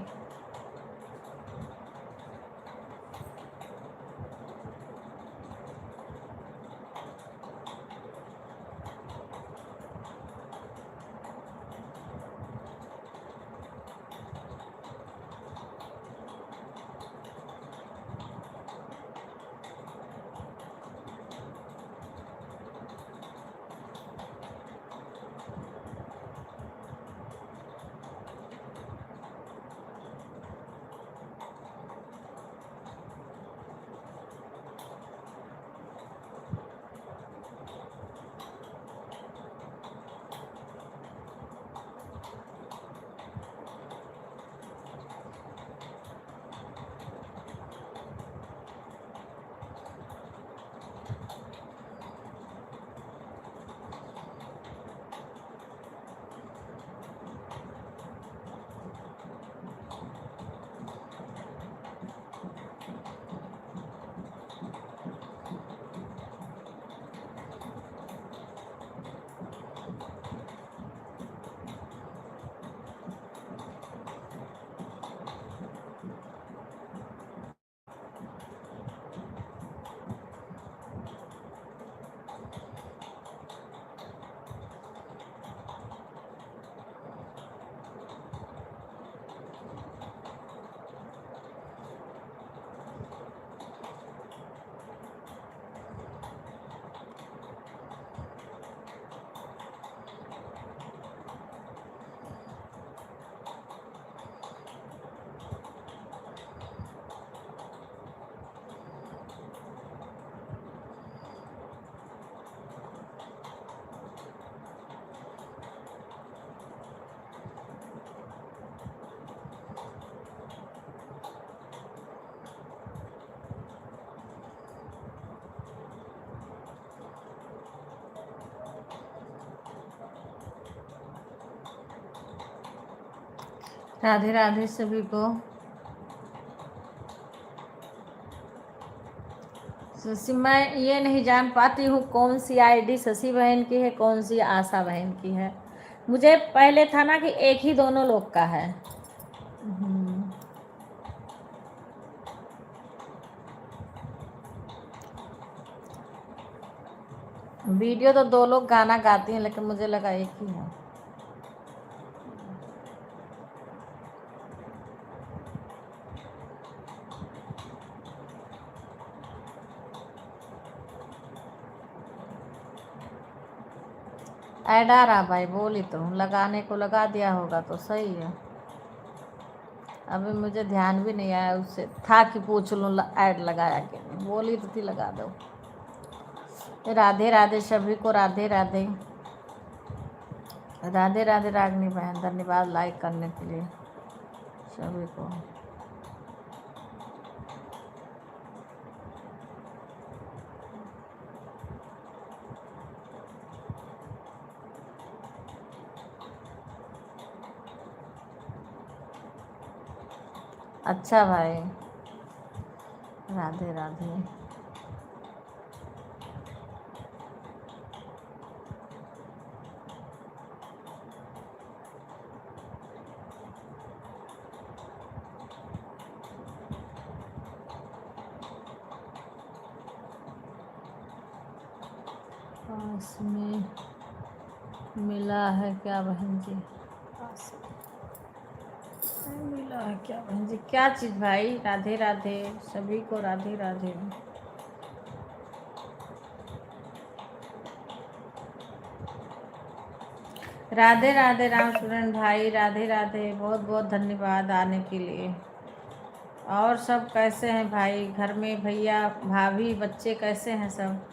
राधे राधे सभी को। शशि, मैं ये नहीं जान पाती हूँ कौन सी आईडी शशि बहन की है, कौन सी आशा बहन की है। मुझे पहले था ना कि एक ही दोनों लोग का है। वीडियो तो 2 लोग गाना गाती हैं, लेकिन मुझे लगा एक ही है। ऐड आ रहा भाई, बोली तो लगाने को लगा दिया होगा तो सही है। अभी मुझे ध्यान भी नहीं आया, उससे था कि पूछ लूँ ऐड लगाया कि नहीं, बोली तो थी लगा दो। राधे राधे सभी को, राधे राधे। राधे राधे रागनी बहन, धन्यवाद लाइक करने के लिए सभी को। अच्छा भाई, राधे राधे। पास में मिला है क्या बहन जी? पास में मिला है क्या बहन जी? क्या चीज़ भाई? राधे राधे सभी को, राधे राधे। राधे राधे राम सूरन भाई, राधे राधे, बहुत बहुत धन्यवाद आने के लिए। और सब कैसे हैं भाई, घर में भैया भाभी बच्चे कैसे हैं सब?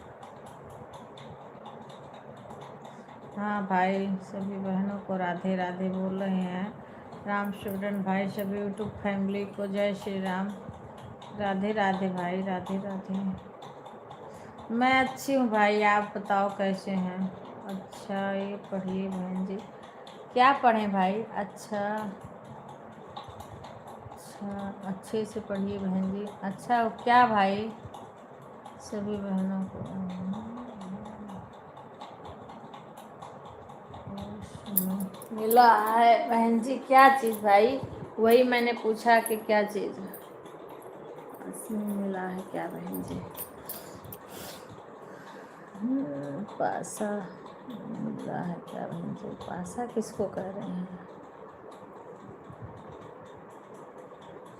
हाँ भाई, सभी बहनों को राधे राधे बोल रहे हैं। राम सूरन भाई, सभी यूट्यूब फैमिली को जय श्री राम, राधे राधे भाई, राधे राधे। मैं अच्छी हूँ भाई, आप बताओ कैसे हैं? अच्छा, ये पढ़िए बहन जी। क्या पढ़ें भाई? अच्छा अच्छा, अच्छे से पढ़िए बहन जी। अच्छा क्या भाई? सभी बहनों को मिला है बहन जी। क्या चीज़ भाई? वही मैंने पूछा कि क्या चीज़ इसमें मिला है क्या बहन जी? पासा मिला है क्या बहन जी? पासा किसको कह रहे हैं?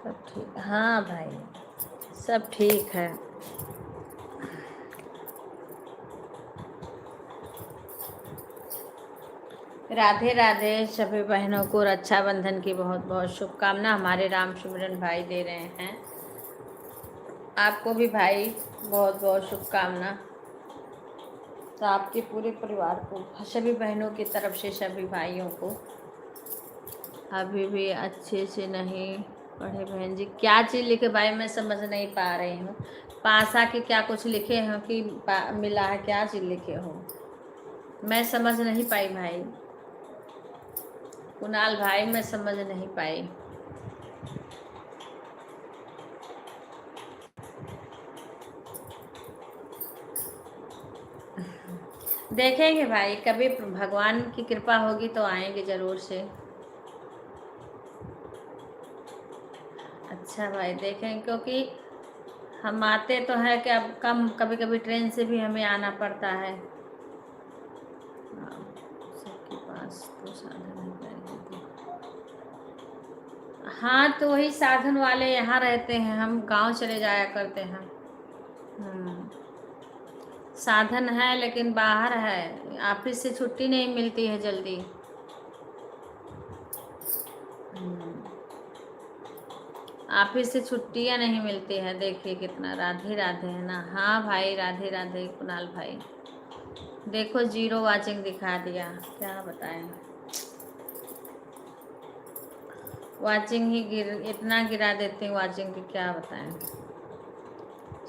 सब ठीक? हाँ भाई, सब ठीक है। राधे राधे, सभी बहनों को रक्षाबंधन की बहुत बहुत शुभकामना हमारे राम सिमरन भाई दे रहे हैं। आपको भी भाई बहुत बहुत शुभकामना। तो आपके पूरे परिवार को, सभी बहनों की तरफ से सभी भाइयों को। अभी भी अच्छे से नहीं पढ़े बहन जी? क्या चीज़ लिखे भाई, मैं समझ नहीं पा रही हूँ। पासा के क्या कुछ लिखे हो कि मिला है? क्या चीज़ लिखे हो? मैं समझ नहीं पाई भाई। कुणाल भाई, मैं समझ नहीं पाई। देखेंगे भाई, कभी भगवान की कृपा होगी तो आएंगे जरूर से। अच्छा भाई, देखें, क्योंकि हम आते तो हैं कि अब कम, कभी कभी ट्रेन से भी हमें आना पड़ता है। हाँ, सबके पास तो साधन है दीदी। हाँ, तो वही साधन वाले यहाँ रहते हैं, हम गांव चले जाया करते हैं। साधन है लेकिन बाहर है, ऑफिस से छुट्टी नहीं मिलती है जल्दी। ऑफिस से छुट्टियां नहीं मिलती है। देखिए कितना राधे राधे है ना। हाँ भाई, राधे राधे कुणाल भाई। देखो 0 वाचिंग दिखा दिया, क्या बताएं। वाचिंग ही इतना गिरा देते हैं वाचिंग की, क्या बताएं।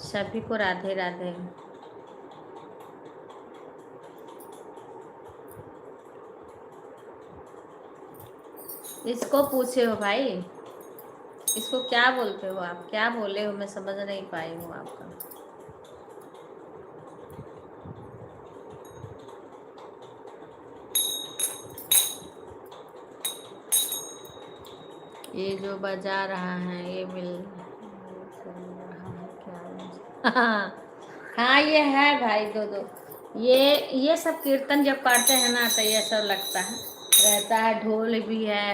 सभी को राधे राधे। इसको पूछे हो भाई, इसको क्या बोलते हो आप? क्या बोले हो? मैं समझ नहीं पाई हूँ आपका। ये जो बजा रहा है ये मिल रहा है क्या? हाँ ये है भाई, दो ये सब कीर्तन जब पढ़ते हैं ना तो ये सब लगता है, रहता है। ढोल भी है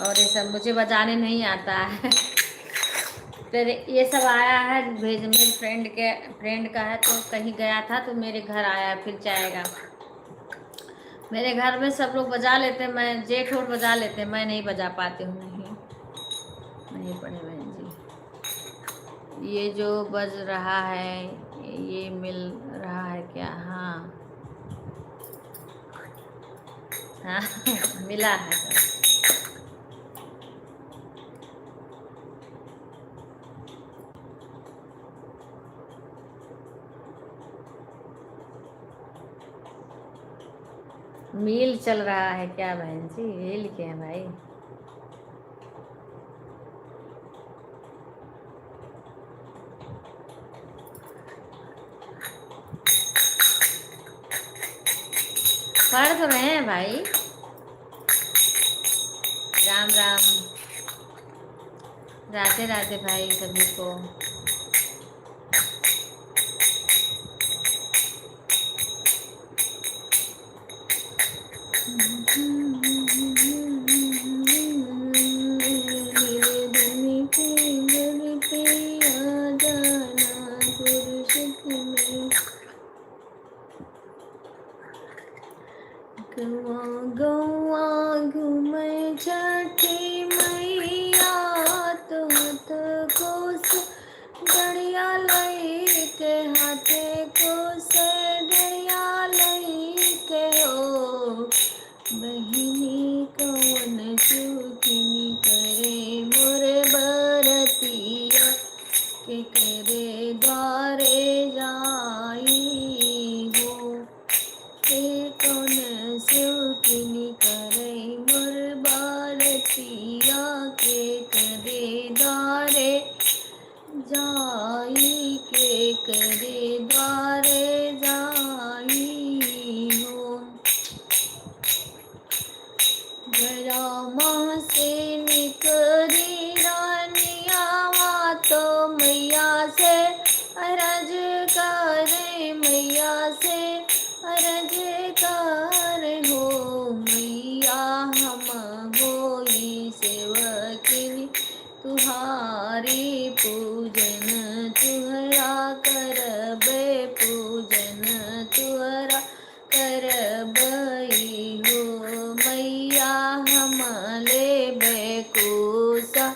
और ये सब मुझे बजाने नहीं आता है। फिर ये सब आया है भेज, मेरे फ्रेंड का है, तो कहीं गया था तो मेरे घर आया, फिर जाएगा। मेरे घर में सब लोग बजा लेते हैं, मैं जेठ और बजा लेते हैं, मैं नहीं बजा पाती हूँ। नहीं पढ़े बहन जी। ये जो बज रहा है ये मिल रहा है क्या? हाँ हाँ मिला है सब। मील चल रहा है क्या बहन जी? ये लिखे हैं भाई। पढ़ तो रहे हैं भाई। राम राम, राधे राधे भाई सभी को। गौआ घूमै छठी मैया तुमत कोस डरिया लई के हाथे कोस डरिया लई के हो बहिनी कौन चुकिनी करे मोर बरतिया के करे द्वारे जाई हो के कौन चुकिनी करे मोर बरतिया के करे द्वारे जाई के करे द्वारे जाई हो ग्राम से निकली रानिया तो मैया से अरज करे मैया से अरज कर हो मैया हम होई सेवकिनी तुहारी पूजन तुहरा करबे पूजन तुहरा करबई हो मैया हम लेबे कोसा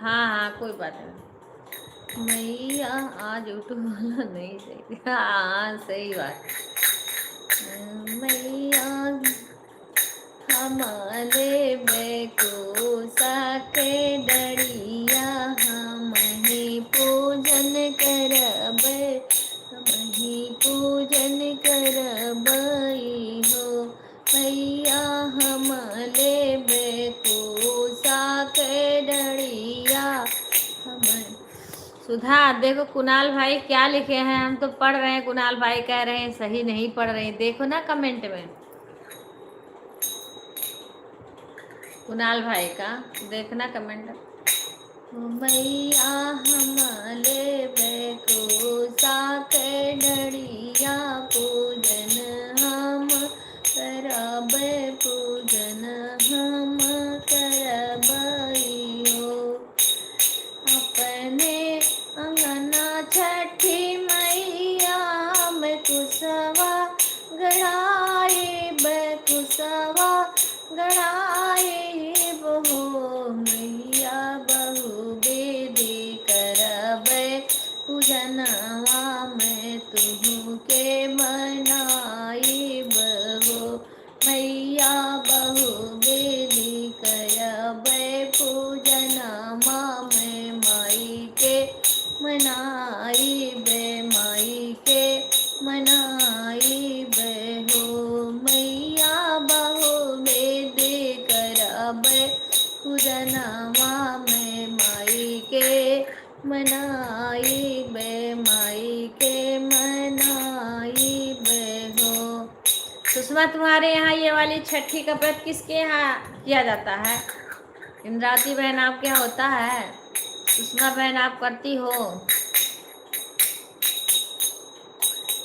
हाँ कोई बात नहीं मैया आज उठ बोला नहीं सही हाँ सही बात मैया हम लेबे कोसा के डरिया हम ही पूजन करबे हम ही पूजन करबई हो मैया हम लेबे कोसा के डरिया हम सुधा देखो कुणाल भाई क्या लिखे हैं हम तो पढ़ रहे हैं कुणाल भाई कह रहे हैं सही नहीं पढ़ रहे हैं देखो ना कमेंट में कुणाल भाई का देखना कमेंट मैया हम लेबे कोसा के डरिया पूजन हम करबे पूजन हम करबई हो अपने अंगना छठी मैया में कुसवा गड़ाए कुसवा गड़ाए बहो मैया बहु बेदी करबे पूजनवा में तुहू के मनाई बहो मैया बहु बेदी करबे पूजनवा में माई के मनाई बे माई के मनाई बे हो मैया बहु बेदी करबे पूजनवा में माई के मनाई बे माई के मनाई बे हो सुषमा तुम्हारे यहाँ ये वाली छठी का व्रत किसके यहाँ किया जाता है इंद्रावती बहन आपके यहाँ होता है सुषमा बहन आप करती हो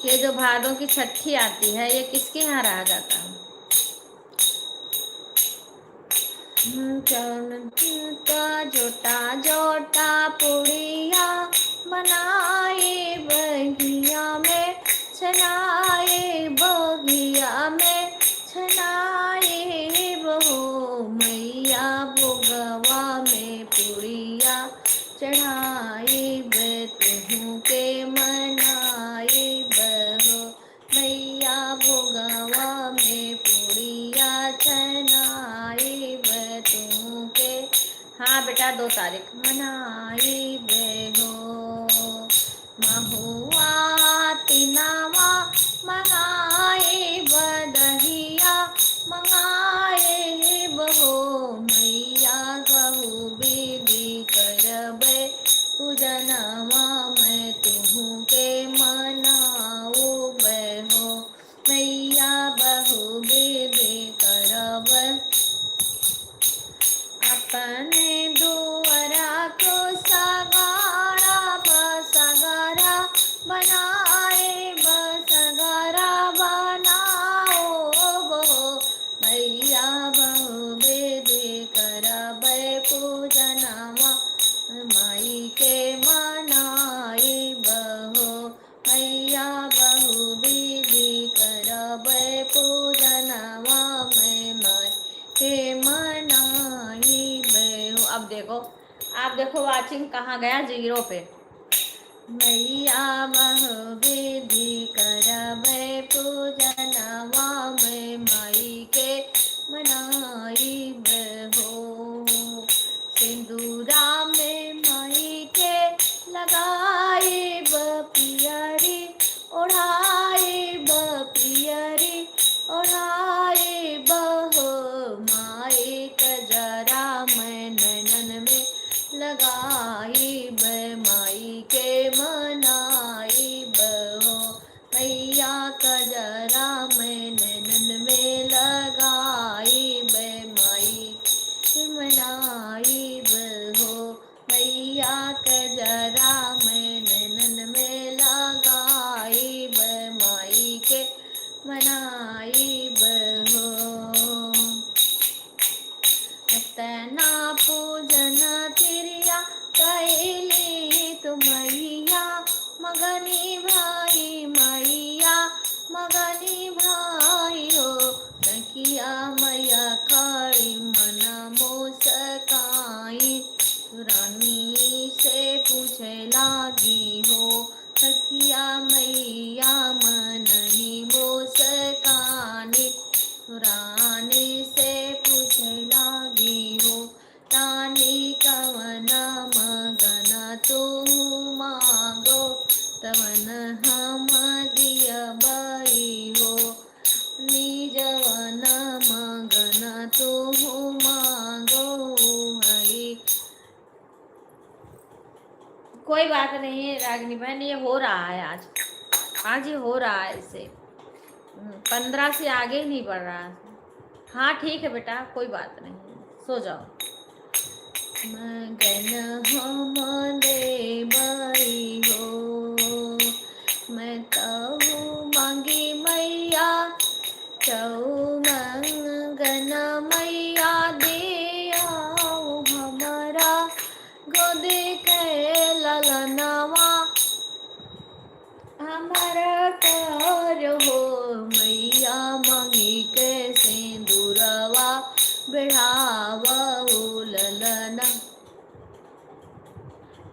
ये जो भादों की छठी आती है ये किसके यहाँ रहा जाता है का जोटा जोटा पुड़िया बनाए बगिया में छनाए बगिया में छनाए बहो मैया भोगवा में पुड़िया चढ़ाए बे तुहू के मनाए बहो मैया भोगवा में पुड़िया छनाए बे तुहू के हाँ बेटा 2 तारीख मनाए बे हो महुआ तिनावा मंगाए बदहिया मंगाए बहो मैया कहू विधि करबे पूजनवा में तुहू के मनाओ बहो मैया बहु विधि करबे अपने दुआरा को सगाड़ा पूजनवा में माई के मनाई बे। अब देखो, आप देखो वाचिंग कहाँ गया, 0 पे। मैया बहु विधि करबै पूजनवा में माई के मनाई हो। सिंदूरा में माई के लगाई पियरी, ओढ़ाई पियरी, ओढ़ाई बहो माई कजरा में नैनन में लगाई माई के मनाई बहो। मैया कजरा में नैनन में लगाई माई के मनाई बहो। मैया कजरा में नैनन में लगाई माई के मनाई बहो। तना पूजन तिरिया कैली तो मैया मगनी भाई, मैया मगनी भाई हो। तकिया मैया खड़ी मन मुस्काई, रानी से पूछे लागी हो। तकिया मैया मननी मुस्कानी, रानी से पूछे लागी हो। रानी कवन मगन तू मांगो, तवन हम दियबई हो। निजवन मगन तू मांगो हई। कोई बात नहीं है रागिनी बहन, ये हो रहा है आज ये हो रहा है, इसे 15 से आगे ही नहीं बढ़ रहा। हाँ ठीक है बेटा, कोई बात नहीं, सो जाओ। मगन हम देबई हो, मैं तो मांगी मैया चौमंगन। मैया दे आओ हमारा गोद के ललनवा, हमारा कर हो। मैया मांगी के सिंदूरवा, बढ़ावा ललना।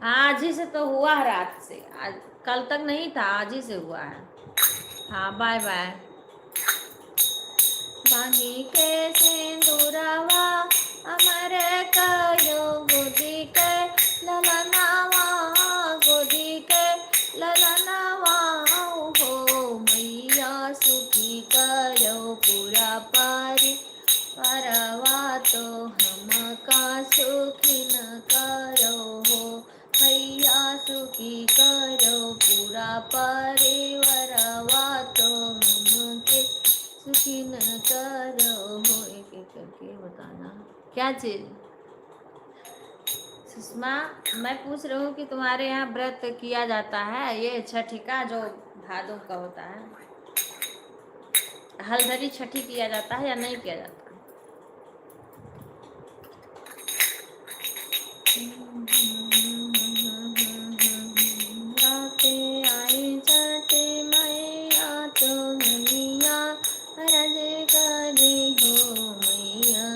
आज ही से तो हुआ है, रात से, आज कल तक नहीं था, आज ही से हुआ है। हाँ बाय बाय। मांगी के सिंदूरवा, अमर करो गोदी के ललनावा, गोदी के ललनावा हो। मैया सुखी करो पूरा परवा, तो हम का सुखी न करो हो। मैया सुखी करो पूरा परिवारवा, तो हम के सुखी न करो हो। एक एक करके बताना क्या चीज। सुषमा, मैं पूछ रही हूँ कि तुम्हारे यहाँ व्रत किया जाता है, ये छठी का जो भादों का होता है, हलधरी छठी किया जाता है या नहीं किया जाता? राते आई जाते मैया तो मैया रज करी हो। मैया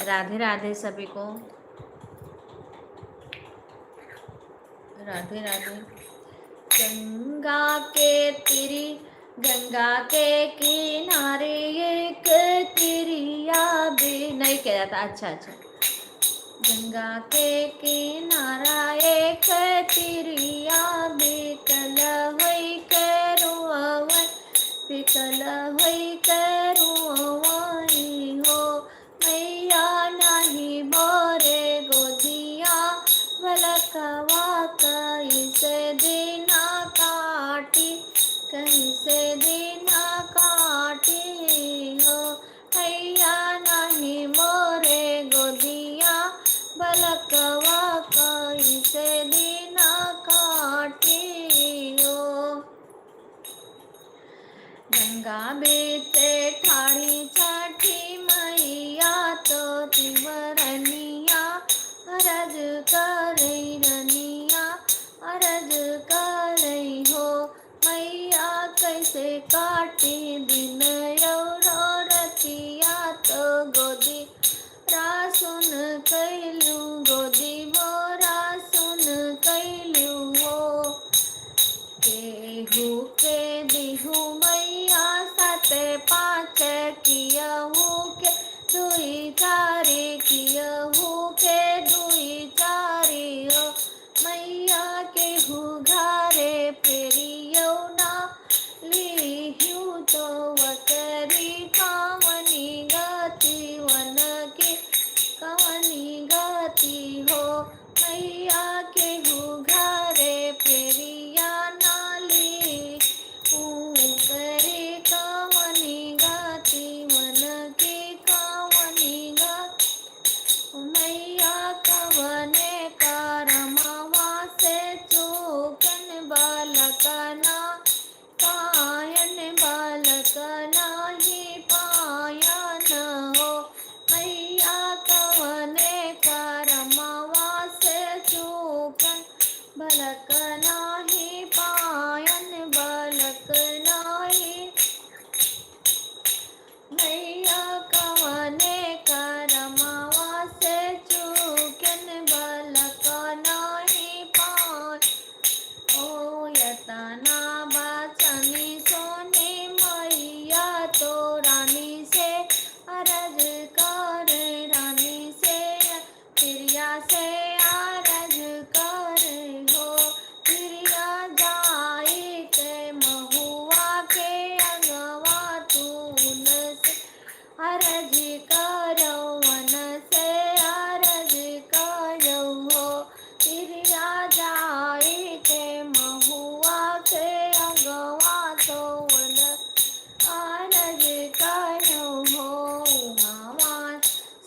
राधे राधे सभी को, राधे राधे। गंगा के तीरी, गंगा के किनारे एक तिरिया भी नहीं कह जाता। अच्छा अच्छा, गंगा के किनारा एक तिरिया बिकल हुई करुआवै, बिकल हुई करुआवै हो। मैया नहीं मोरे गोदिया, बलकवा कहीं से दीना काटी, कहीं से दीना काटी हो। मैया नहीं मोरे गोदिया, बलकवा कहीं से दीना काटी हो। गंगा बीते ठाड़ी छठी मैया, तो तिवरनिया अरज करे रनिया, अरज से काटी दिन यौरो रतिया तो गोदी रासुन कैलू गोदी बोरा सुन कैलू हो केहू के दिहू मैया साते पाँच कियहू के दुई चारि कियहू के दुई चारि हो मैया केहू घरे फेरियो ना लिहू तो वकरी कामनी गति वन के कवनी गति हो मैया केहू घरे फेरिया नाली करे कवनी गति वन के कवनी गति मैया कवने करमावा से चूकन बालकना पायन बालकना ही पायन हो मैया कवने करमावा से चूकन बालकना ही पायन बालकना ही मैया कवने करमावा से चूकन बालकना ही पाय ओ यतना बचनी सोने मैया तो रानी से अरज कर रानी से प्रिया से अरज कर हो प्रिया जाए के महुआ के अगवा तून से अरज करो वन से अरज करो हो प्रिया जाए के महुआ के अगवा तो वन अरज करो हो हवा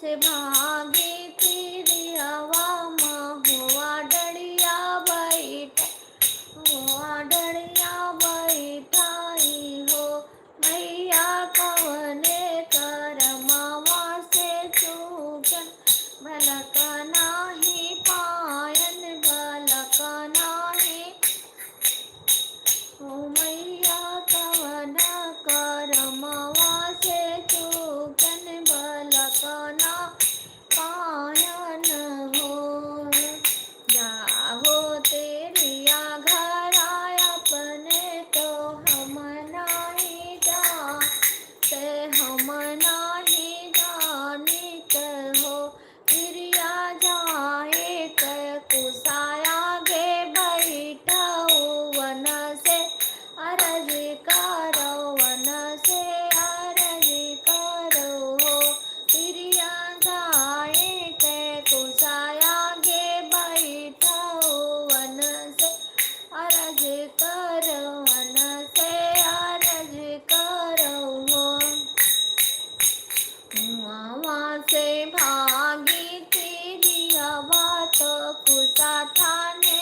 से भागी तेरी हवा महुआ डरिया बैठ हुआ डरिया बैठाई हो मैया कवने करमावा से चूकन भलकना ही पायन भलकना ही ओ मैया कवना करमावा से चूकन भलकना पायन हो जाहो तेरिया घर अपने तो हम नहीं जा से हम नहीं जानित हो प्रिया जाए कर कुसाया गे बैठो वन से अरज करो वन से अरज करो हो प्रिया जाए के कुसाया गे बैठो वन से अरज करो वन से अरज करो हो वहाँ से भागी तेरी हवा तो कुसा थाने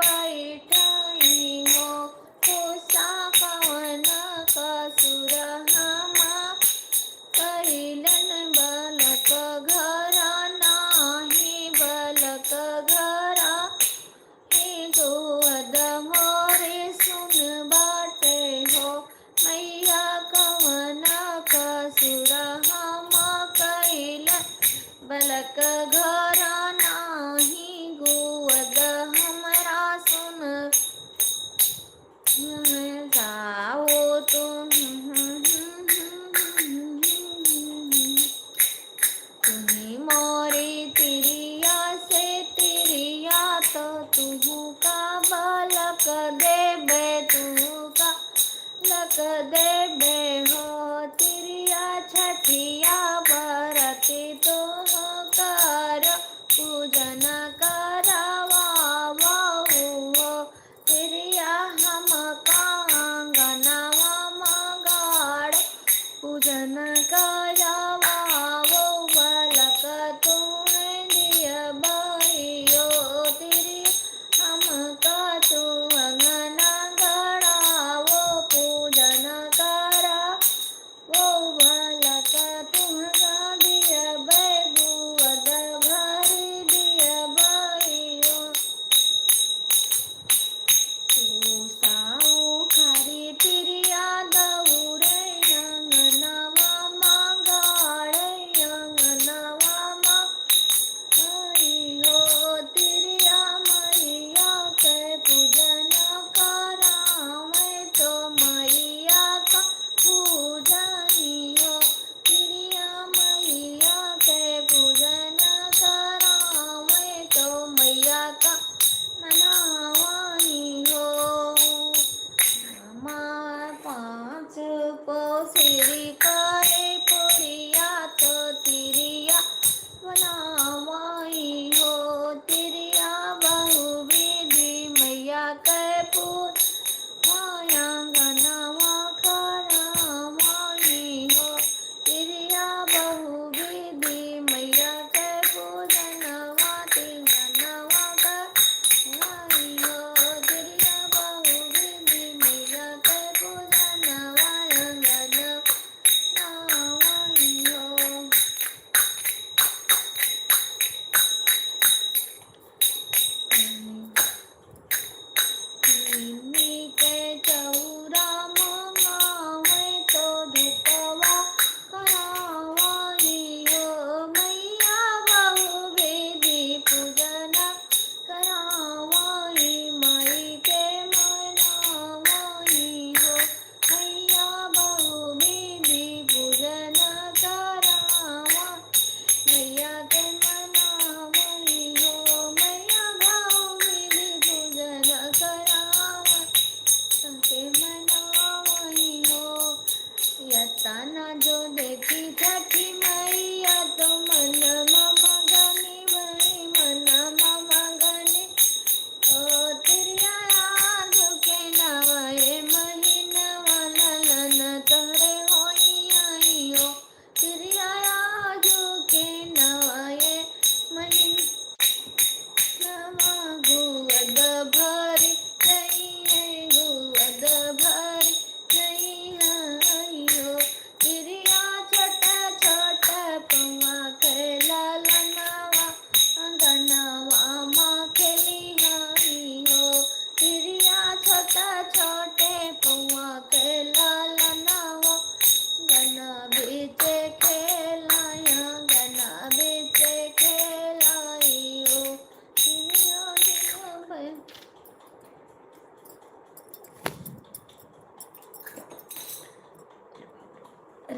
बैठाई हो कुसा कवन कसुर हमा करिलन बलक घर नाही बलक घर हे गोद मोरे सुन बाटे हो मैया कवन कसुर हम कैलन बलक घर नाही गोद हमरा सुन जाओ तुम तुम्ही मोरी तिरिया से तिरिया तो तुहू का बालक देबे तुहू का लक देबे हो तिरिया छठिया बरती तो कर पूजन करावा हो तिरिया हम कांगनवा मगाड़ पूजन करावा बलक तूने दिया बहियो तिरी हम का तू अंगना गड़ावो पूजन करा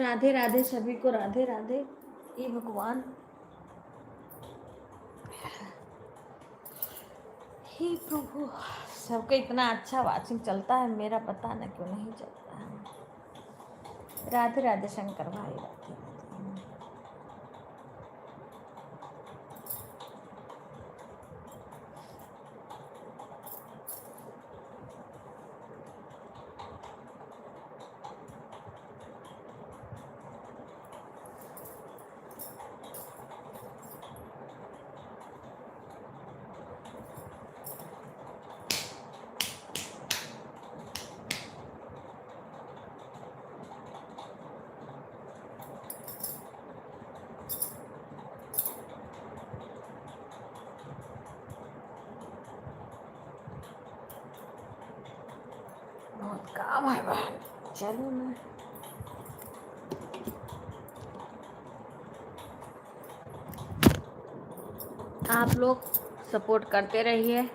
राधे राधे सभी को, राधे राधे। हे भगवान, हे प्रभु, सबका इतना अच्छा वाचिंग चलता है, मेरा पता न क्यों नहीं चलता है। राधे राधे शंकर भाई, राधे राधे। बहुत काम है बहन, चलो मैं आप लोग सपोर्ट करते रहिए।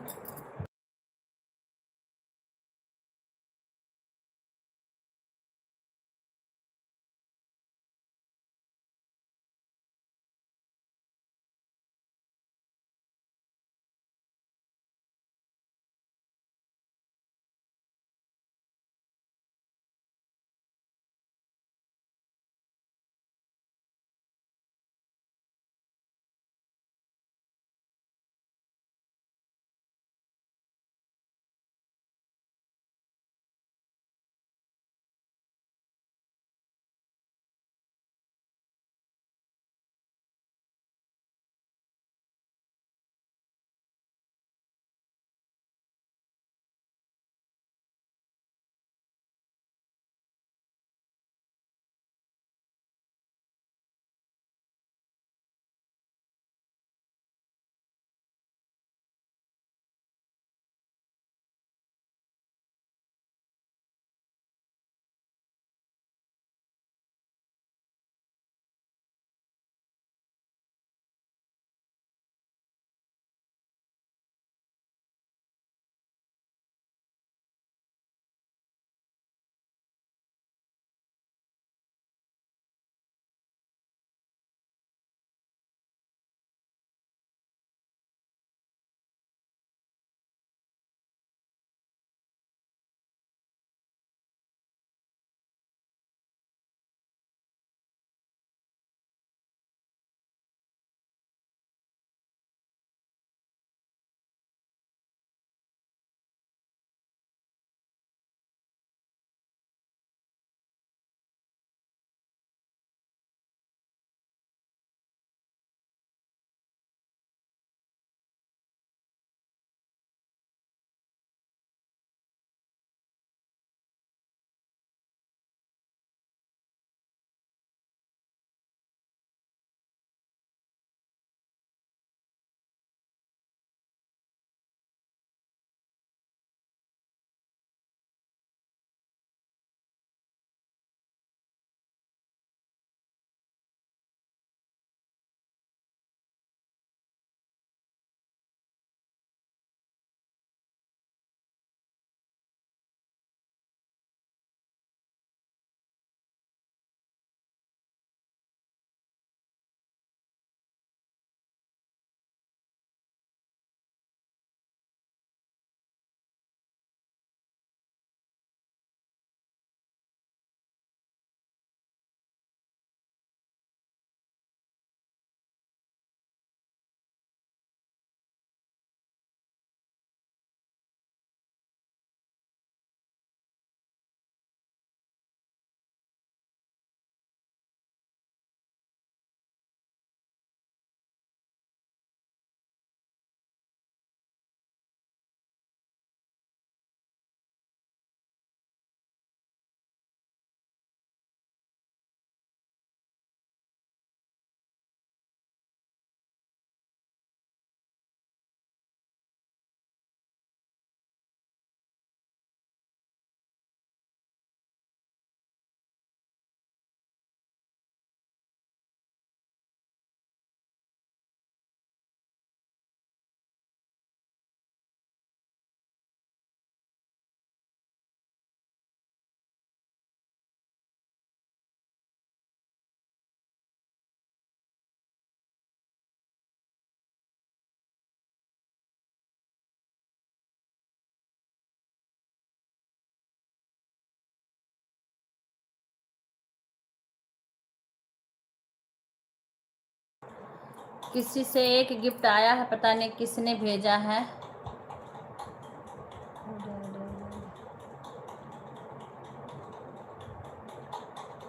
किसी से एक गिफ्ट आया है, पता नहीं किसने भेजा है।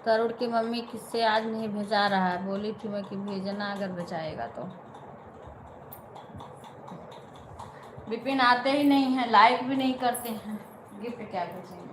तरुण की मम्मी किससे आज नहीं भेजा रहा है, बोली थी मैं कि भेजना अगर बचाएगा तो। विपिन आते ही नहीं है, लाइक भी नहीं करते हैं, गिफ्ट क्या भेजेंगे।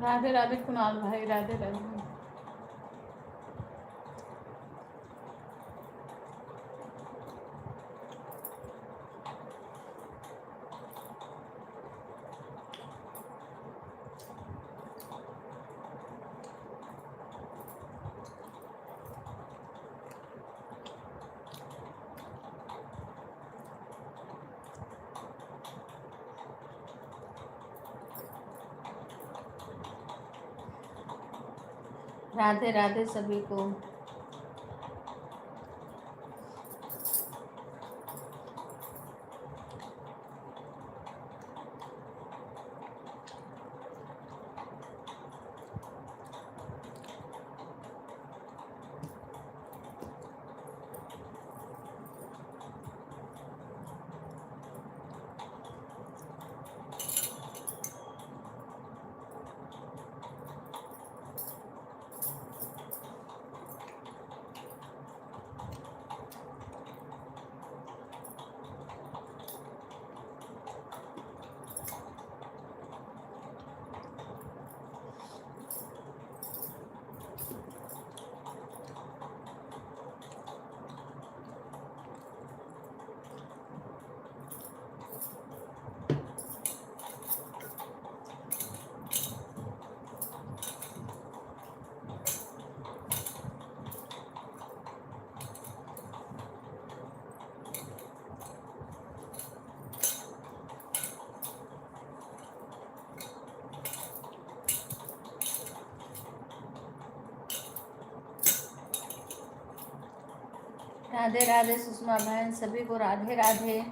राधे राधे कुणाल भाई, राधे राधे। राधे राधे सभी को। राधे राधे सुषमा बहन, सभी को राधे राधे।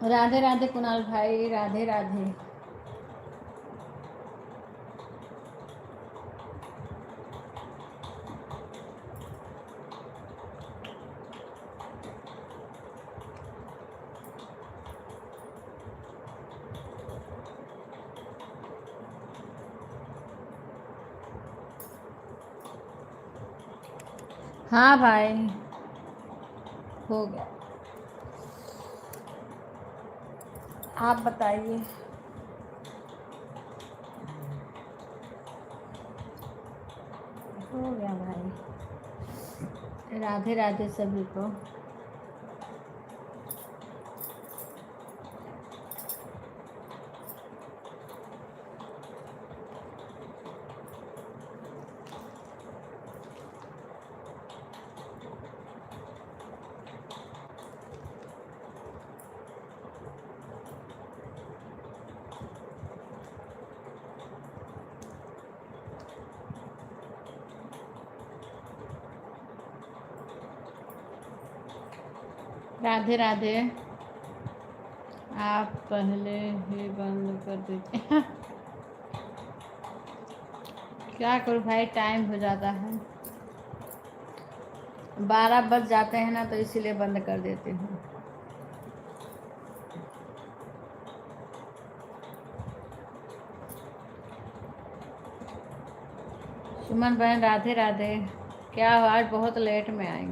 राधे राधे कुणाल भाई, राधे राधे। हाँ भाई, हो गया। आप बताइए। हो गया भाई। राधे राधे सभी को। राधे राधे। आप पहले ही बंद कर देते। क्या करूँ भाई, टाइम हो जाता है, 12 बज जाते हैं ना, तो इसीलिए बंद कर देती हूँ। सुमन बहन राधे राधे। क्या आज बहुत लेट में आई?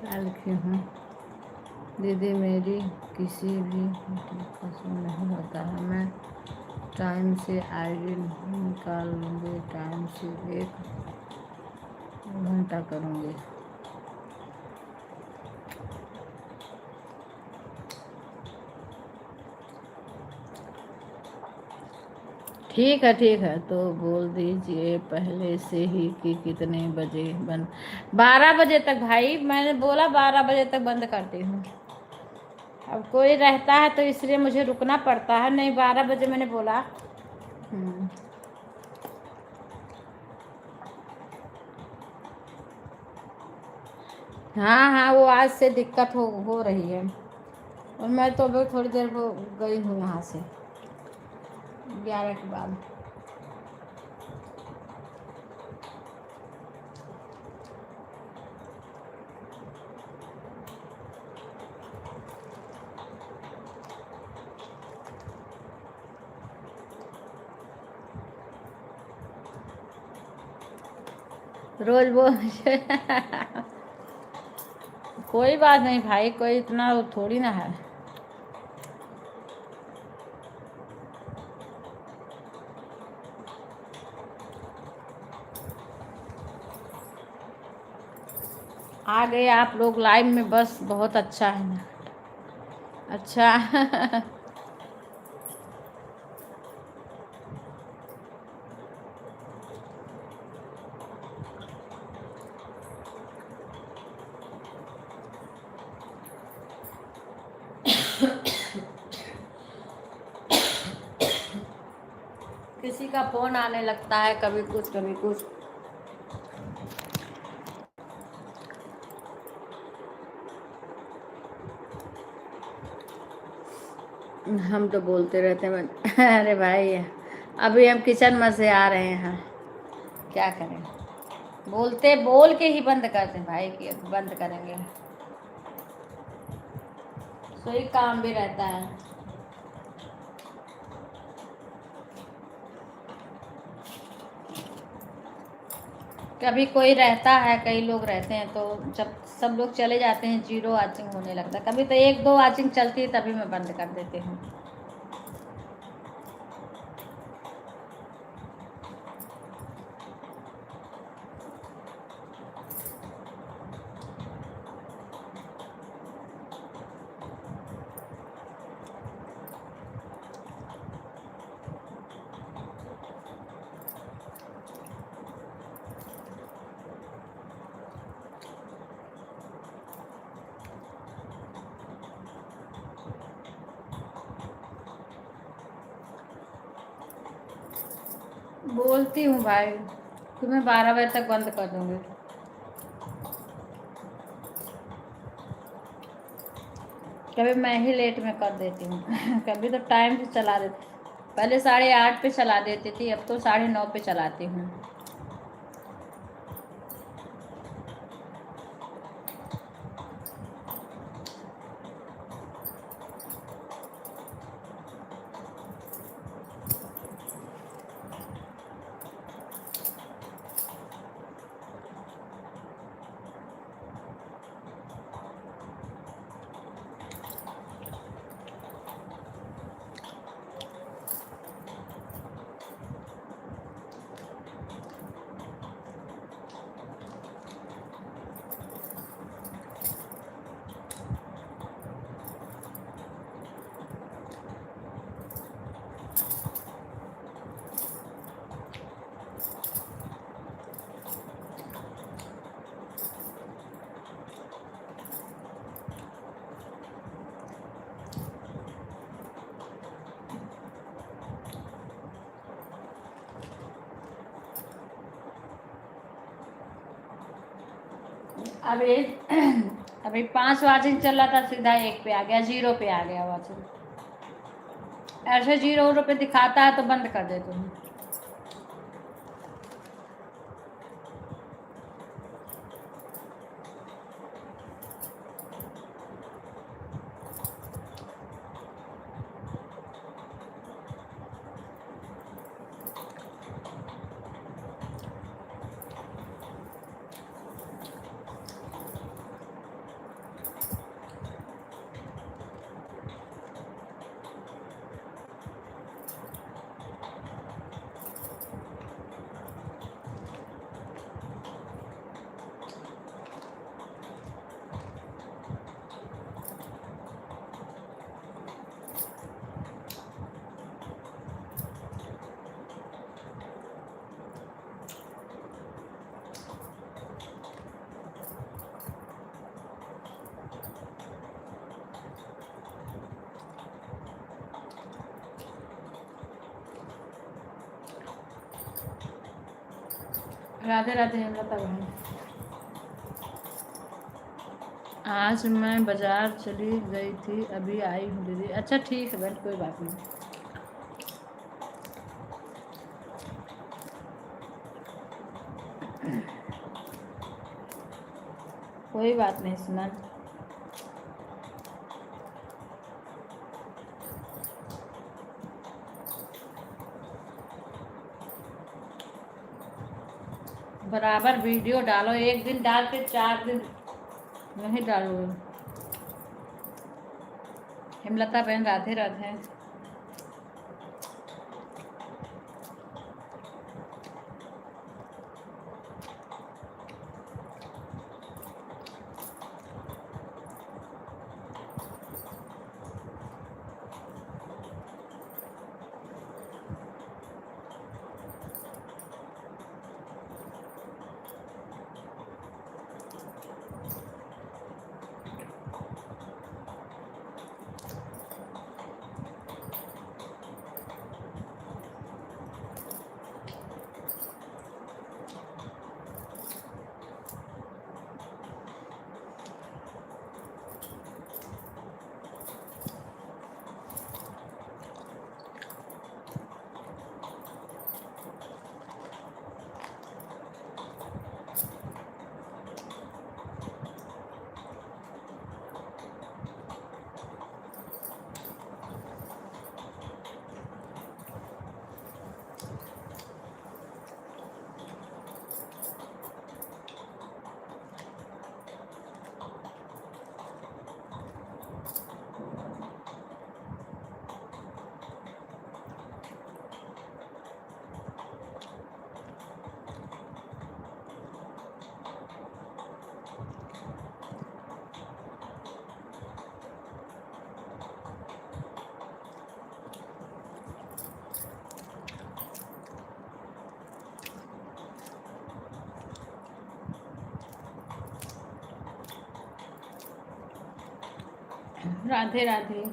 क्या लिखी हूँ? दीदी मेरी किसी भी पसंद नहीं होता है, मैं टाइम से आईडी निकाल लूँगी, टाइम से 1 घंटा करूँगी। ठीक है, तो बोल दीजिए पहले से ही कि कितने बजे बंद। 12 बजे तक भाई, मैंने बोला 12 बजे तक बंद करती हूँ। अब कोई रहता है तो इसलिए मुझे रुकना पड़ता है, नहीं 12 बजे मैंने बोला। हाँ हाँ, वो आज से दिक्कत हो रही है, और मैं तो अभी थोड़ी देर को गई हूँ यहाँ से 11 के बाद। रोज बोल। कोई बात नहीं भाई, कोई इतना थोड़ी ना है। आ गए आप लोग लाइव में, बस बहुत अच्छा है ना। अच्छा। किसी का फोन आने लगता है, कभी कुछ कभी कुछ। हम तो बोलते रहते हैं। अरे भाई, अभी हम किचन में से आ रहे हैं, क्या करें, बोलते बोल के ही बंद करते हैं भाई कि अब बंद करेंगे, सोई काम भी रहता है। कभी कोई रहता है, कई लोग रहते हैं, तो जब सब लोग चले जाते हैं जीरो वाचिंग होने लगता है। कभी तो 1-2 वाचिंग चलती है, तभी मैं बंद कर देती हूँ। बोलती हूँ भाई, तुम्हें 12 बजे तक बंद कर दूंगी। कभी मैं ही लेट में कर देती हूँ कभी तो टाइम से चला देती, पहले 8:30 पे चला देती थी, अब तो 9:30 पे चलाती हूँ। अभी अभी 5 वाचिंग चल रहा था, सीधा 1 पे आ गया, 0 पे आ गया वाचिंग। ऐसे 0 पे दिखाता है तो बंद कर देती हूँ। राधे राधे हेमलता बहन। आज मैं बाजार चली गई थी, अभी आई हूँ दीदी। अच्छा ठीक है बहन, कोई बात नहीं। कोई बात नहीं सुमन। बराबर वीडियो डालो, एक दिन डाल के 4 दिन नहीं डालोगे। हेमलता बहन राधे राधे। राधे राधे।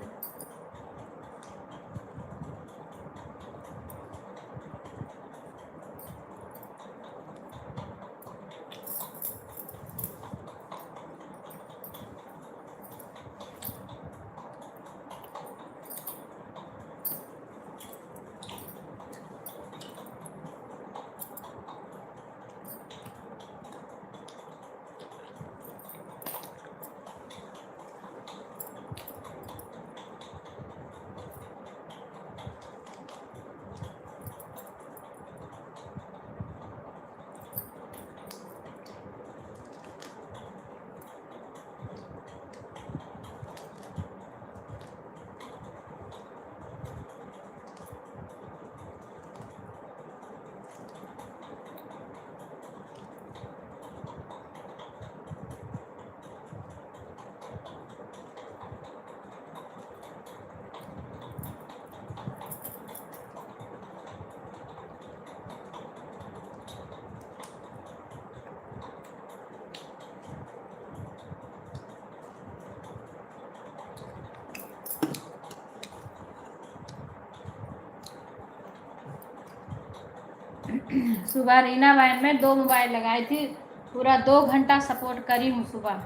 सुबह रीना बहन में 2 मोबाइल लगाई थी, पूरा 2 घंटा सपोर्ट करी हूँ सुबह।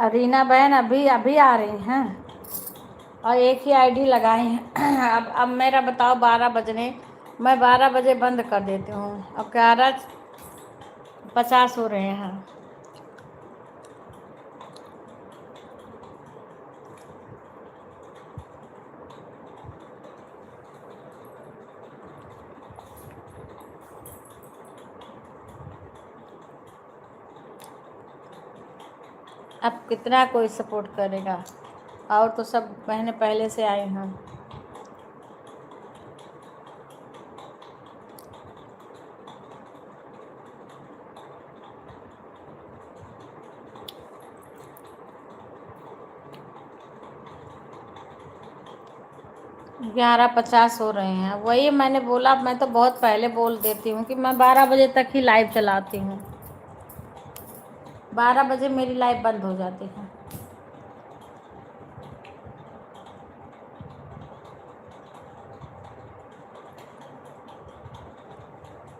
रीना बहन अभी अभी आ रही हैं और एक ही आईडी लगाई हैं। अब मेरा बताओ 12 बजने, मैं 12 बजे बंद कर देती हूँ, अब 11:50 हो रहे हैं। अब कितना कोई सपोर्ट करेगा, और तो सब बहनें पहले से आई हैं। ग्यारह 50 हो रहे हैं, वही मैंने बोला, मैं तो बहुत पहले बोल देती हूँ कि मैं 12 बजे तक ही लाइव चलाती हूँ, 12 बजे मेरी लाइव बंद हो जाती है।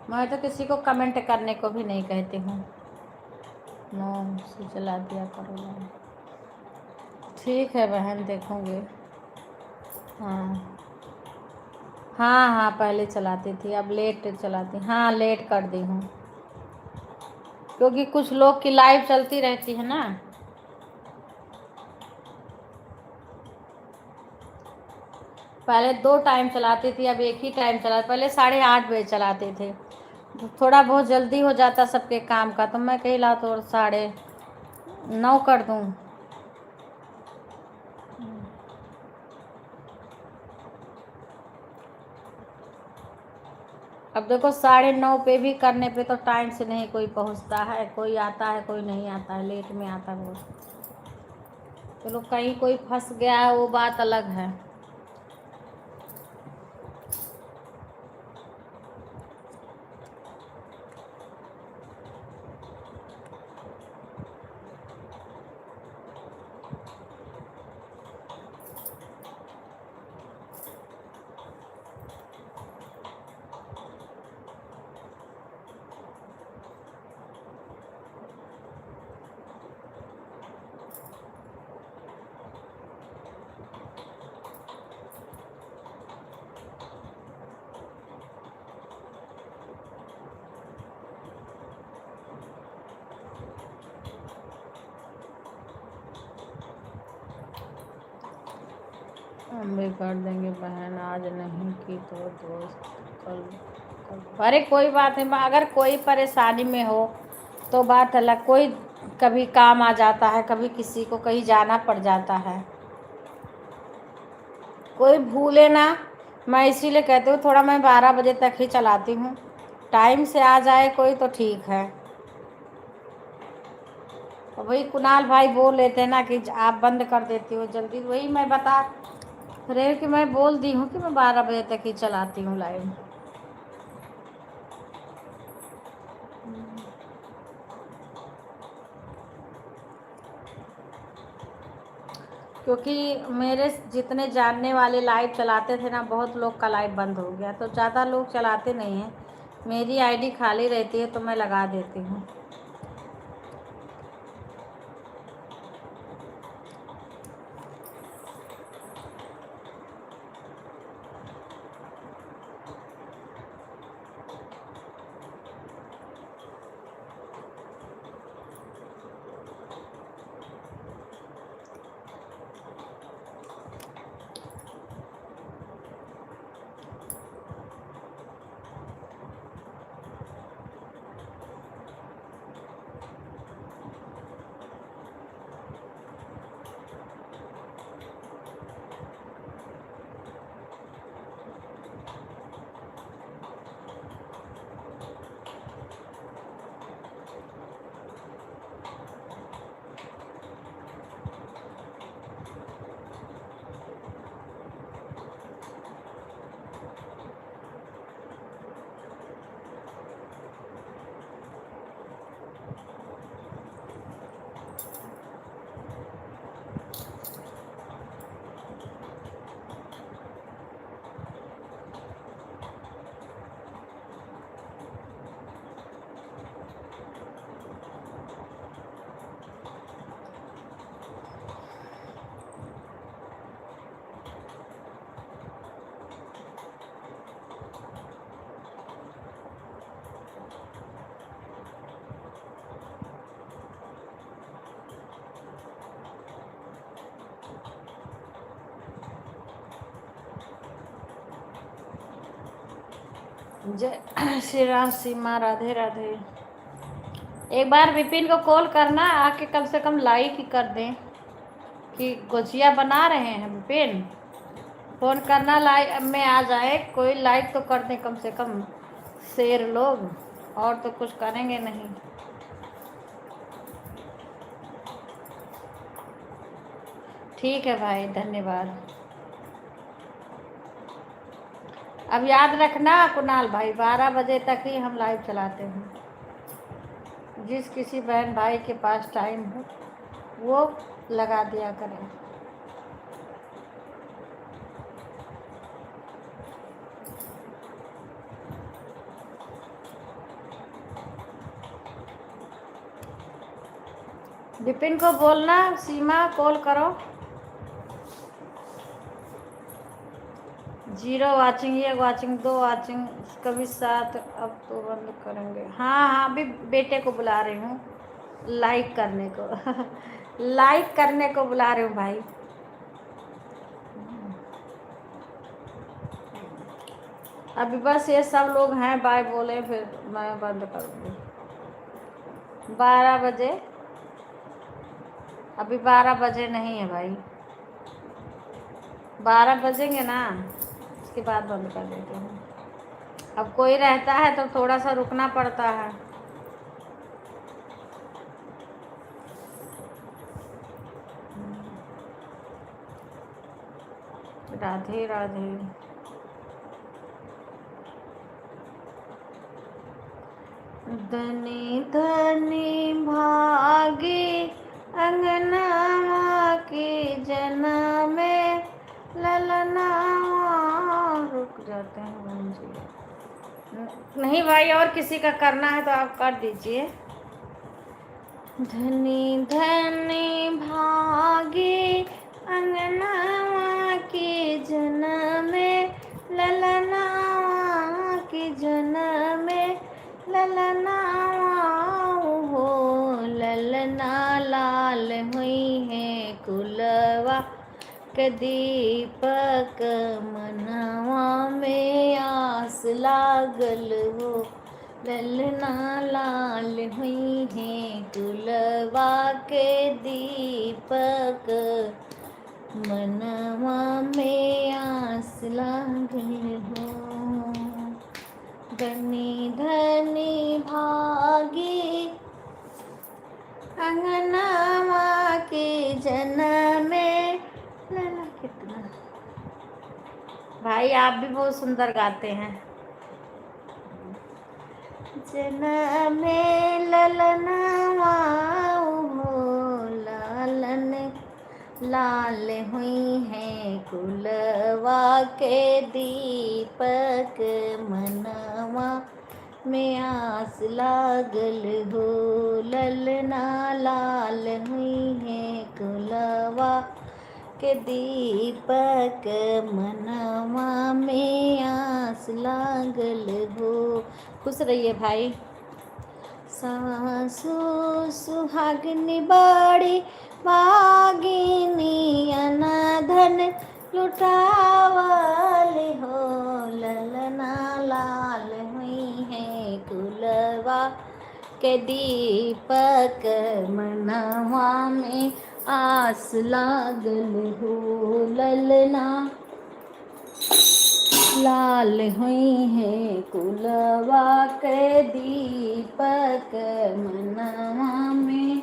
मैं तो किसी को कमेंट करने को भी नहीं कहती हूँ, नो से चला दिया करो लाइव। ठीक है बहन, देखूँगी। हाँ हाँ हाँ, पहले चलाती थी, अब लेट चलाती, हाँ लेट कर दी हूँ, क्योंकि कुछ लोग की लाइव चलती रहती है ना। पहले 2 टाइम चलाती थी, अब एक ही टाइम चला, पहले 8:30 बजे चलाते थे, तो थोड़ा बहुत जल्दी हो जाता सबके काम का, तो मैं कही ला तो 9:30 कर दूँ। अब देखो 9:30 पे भी करने पे तो टाइम से नहीं कोई पहुंचता है, कोई आता है कोई नहीं आता है, लेट में आता है बहुत। चलो कहीं कोई फंस गया है वो बात अलग है। हम भी कर देंगे बहन, आज नहीं की तो दोस्त कल। अरे कोई बात नहीं, अगर कोई परेशानी में हो तो बात अलग, कोई कभी काम आ जाता है, कभी किसी को कहीं जाना पड़ जाता है, कोई भूले ना। मैं इसीलिए कहती हूँ थोड़ा, मैं 12 बजे तक ही चलाती हूँ, टाइम से आ जाए कोई तो ठीक है। तो वही कुणाल भाई बोल लेते हैं ना कि आप बंद कर देती हो जल्दी, वही मैं बता रहे कि मैं बोल दी हूँ कि मैं 12 बजे तक ही चलाती हूँ लाइव। क्योंकि मेरे जितने जानने वाले लाइव चलाते थे ना, बहुत लोग का लाइव बंद हो गया, तो ज़्यादा लोग चलाते नहीं हैं, मेरी आईडी खाली रहती है तो मैं लगा देती हूँ। जय श्री राम। सीमा राधे राधे। एक बार विपिन को कॉल करना, आके कम से कम लाइक ही कर दें कि गुजिया बना रहे हैं विपिन। फ़ोन करना, लाइक में आ जाए, कोई लाइक तो कर दें कम से कम शेर लोग, और तो कुछ करेंगे नहीं। ठीक है भाई, धन्यवाद। अब याद रखना कुणाल भाई, 12 बजे तक ही हम लाइव चलाते हैं। जिस किसी बहन भाई के पास टाइम हो वो लगा दिया करें। विपिन को बोलना सीमा कॉल करो। 0 वाचिंग, 1 वाचिंग, 2 वाचिंग, कभी 7। अब तो बंद करेंगे। हाँ हाँ, अभी बेटे को बुला रही हूँ लाइक करने को लाइक करने को बुला रही हूँ भाई। अभी बस ये सब लोग हैं, बाय बोले फिर मैं बंद करूँगी 12 बजे। अभी 12 बजे नहीं है भाई, 12 बजेंगे ना, उसके बाद बंद कर देते हैं। अब कोई रहता है तो थोड़ा सा रुकना पड़ता है। राधे राधे। धनी धनी भागी अंगना की जना में ललना। रुक जाते हैं बहन जी। नहीं भाई, और किसी का करना है तो आप कर दीजिए। धनी धनी भागी अंगना की जना में ललना की जना में ललना हो। ललना लाल हुई है कुलवा के दीपक मनवा में आस लागल हो। ललना लाल हुई है कुलवा के दीपक मनवा में आस लागल हो। धनी धनी भागी अंगनावा के जन्म में। लला कितना भाई, आप भी बहुत सुंदर गाते हैं। जन्म में ललनावा हो, लालन लाल हुई है कुलवा के दीपक मनवा में आस लागल हो। ललना लाल हुई है कुलवा के दीपक मनवा में आस लागल हो। खुश रहिए भाई। सासु सुहागनी बाड़ी भागिनी अनाधन लुटावल हो। ललना लाल हुई है कुलवा के दीपक मनवा में आस लागल हो। ललना लाल हुई है कुलवा के दीपक मनवा में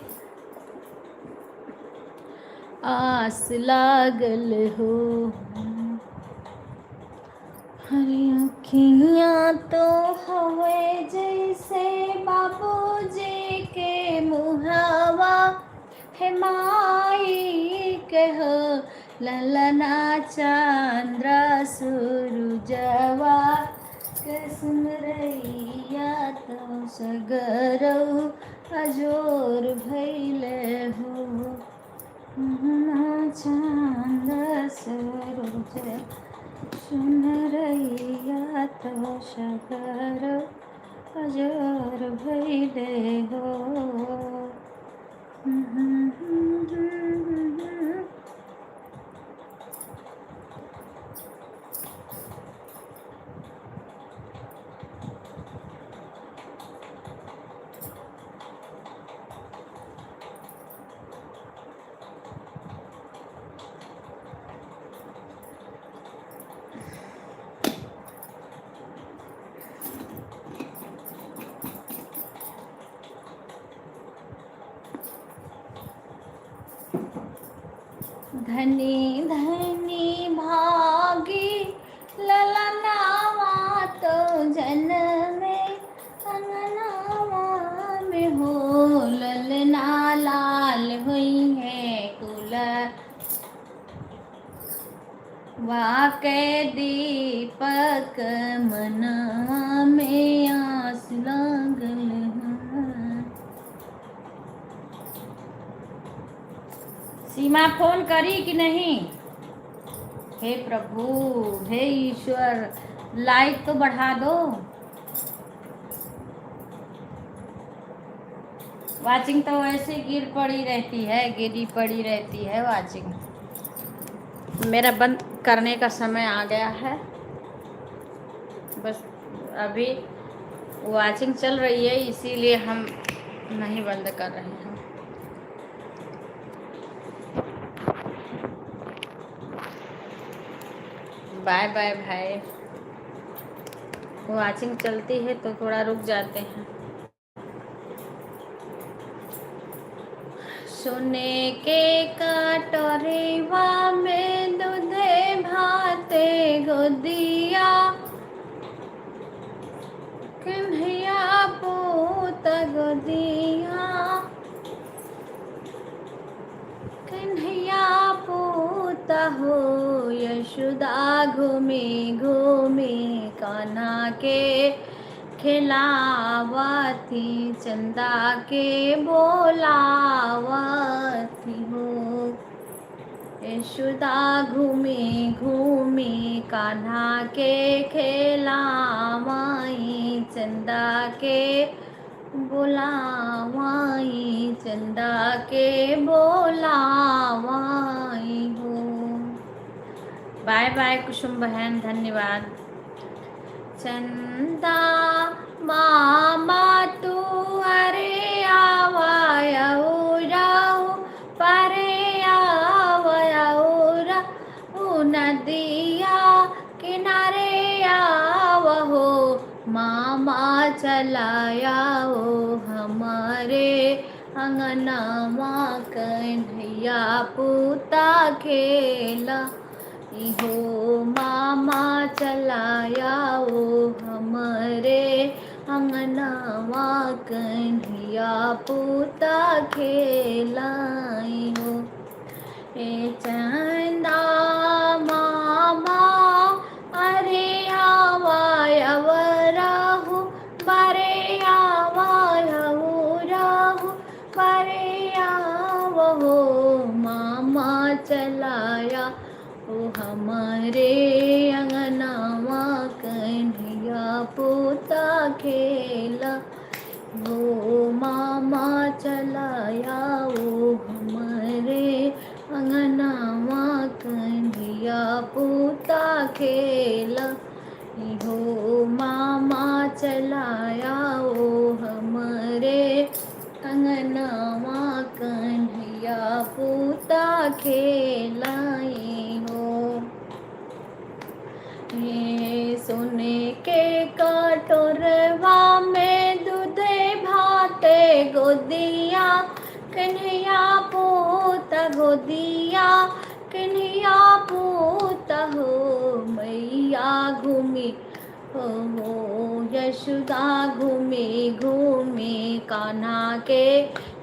आस लागल हो। हरी अखियाँ तो हवे जैसे बाबूजी के मुहावा है माई के हो। ललना चंद्र सूरजवा कृष्ण रैया तो सगरऊ अजोर भैले हो। चंद्र सूरज सुन रैया तो सगरऊ अजोर भैले हो। धनी धनी भागी ललनावा तो जन्मे अंगनावा में हो, ललना लाल हुई है कुल वाके दीपक मनवा में आस लागल है। सीमा फोन करी कि नहीं? हे प्रभु, हे ईश्वर, लाइट तो बढ़ा दो। वाचिंग तो वैसे गिर पड़ी रहती है, गिरी पड़ी रहती है वाचिंग। मेरा बंद करने का समय आ गया है। बस अभी वाचिंग चल रही है, इसीलिए हम नहीं बंद कर रहे हैं। बाय बाय भाई। वाचिंग चलती है तो थोड़ा रुक जाते हैं। सोने के कटोरेवा में दूधे भाते गोदिया, कन्हैया पूत गोदिया, कन्हैया पूता हो यशोदा घूमे घूमे कान्हा के खिलावती, चंदा के बोलावती हो। यशोदा घूमे घूमे कान्हा के खिलावाई, चंदा के बोलावाई, चंदा के बोलावाई हो। बाय बाय कुसुम बहन, धन्यवाद। चंदा मामा तू अरे आवायाऊ राहू, परे आवायाऊ राहू, नदिया किनारे आवहो, मामा चलायाओ हमारे अंगनावा, कन्हैया पूता खेला हो, मामा चलायाओ हमारे अंगनावा, कन्हैया पूता खेलाई हो। ए चंदा मामा अरे आवायव राहु, बरे आवायऊ राहु, बरे आवहो, मामा चलाया ओ हमारे अंगनावा, कन्हैया पूता खेला हो, मामा चलाया ओ हमारे अंगनावा, कन्हैया पूता खेला हो, मामा चलाया ओ हमारे अंगनावा, कन्हैया पूता खेलाई हो। ये सोने के कटोरवा में दूधे भाते गोदिया, कन्हैया पूता गोदिया, कन्हैया पूता हो, मैया घूमी हो यशोदा घूमे घूमे कान्हा के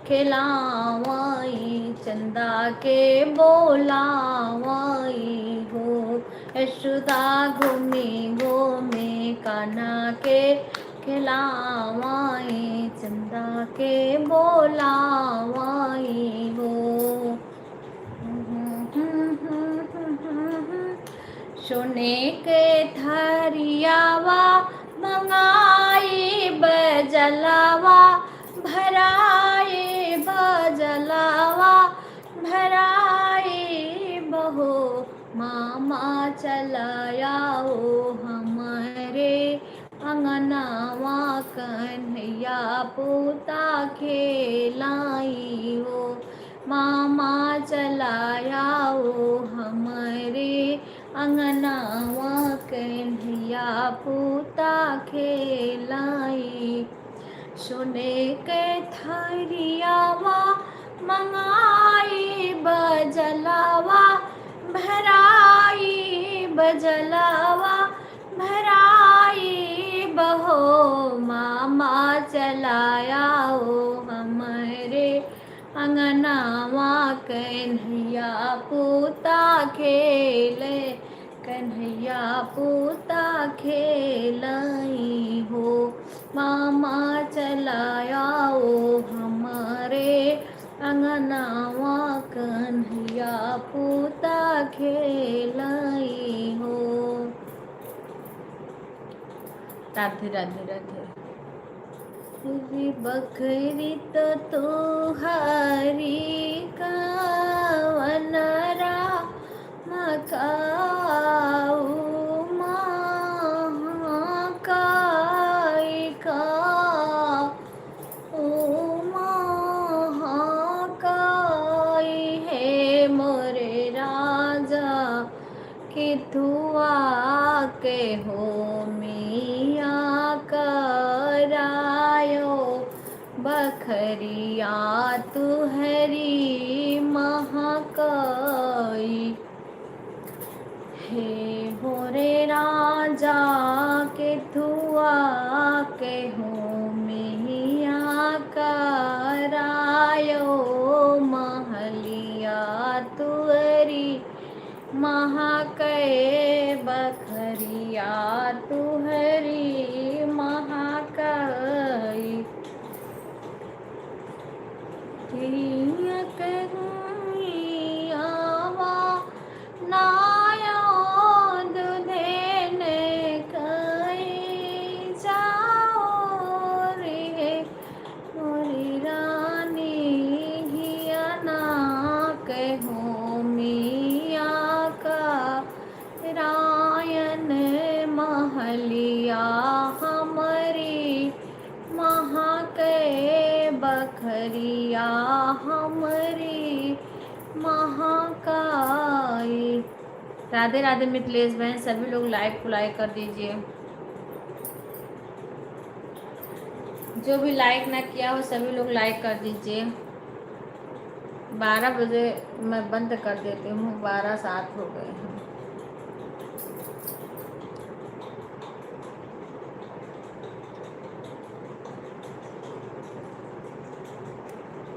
खिलावाई, चंदा के बोलावाई हो। यशोदा घूमे घूमे कान्हा के खिलावाई, चंदा के बोलावाई हो। सोने के थरियावा मंगाई बजलावा, भराए बजलावा, भराए बहो, मामा चलायाओ हमारे अंगनावा, कन्हैया पूता खेलाई हो, मामा चलायाओ हमारे अंगनावा, कन्हैया पूता खेलाई। सोने के थरियावा मंगाई बजलावा, जलावा भराई बहो मामा चलाया ओ हमरे अंगनावा कन्हैया पूता खेले कन्हैया पूता खेलाई हो मामा चलाया ओ हमारे अंगनावा कन्हैया पूता खेलाई हो। राधे राधे राधे। तेरी बकरी तो तुहारी कवनरा मकाऊ महाकाई का ओ महाकाई है मोरे राजा कि धुआ के हो मिया करायो बखरिया तुहरी महाकाई हे मोरे राजा के धुआ के हो मिया करायो महलिया तुहरी महाकै बखरिया तुहरी महाकै आवा नायो दुधेन कई जाओ रे मोरी रानी घियाना कहो मिया का रायन महलिया हमारी महाकै बखरिया हमारी महाकाई। राधे राधे मिथिलेश बहन, सभी लोग लाइव को लाइक कर दीजिए। जो भी लाइक ना किया हो सभी लोग लाइक कर दीजिए। 12 बजे मैं बंद कर देती हूँ, 12:07 हो गए हैं।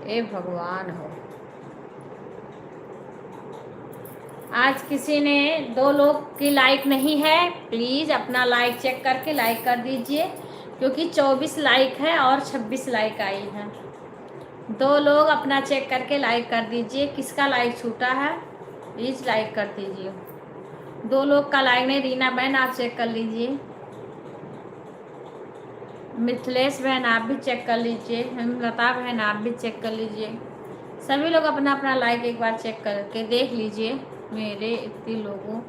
ए भगवान हो। आज किसी ने 2 लोग की लाइक नहीं है, प्लीज़ अपना लाइक चेक करके लाइक कर दीजिए, क्योंकि 24 लाइक है और 26 लाइक आई है। 2 लोग अपना चेक करके लाइक कर दीजिए। किसका लाइक छूटा है प्लीज़ लाइक कर दीजिए। 2 लोग का लाइक नहीं। रीना बहन आप चेक कर लीजिए, मिथिलेश बहन आप भी चेक कर लीजिए, हेमलता बहन आप भी चेक कर लीजिए। सभी लोग अपना अपना लाइक एक बार चेक करके देख लीजिए। मेरे इतने लोगों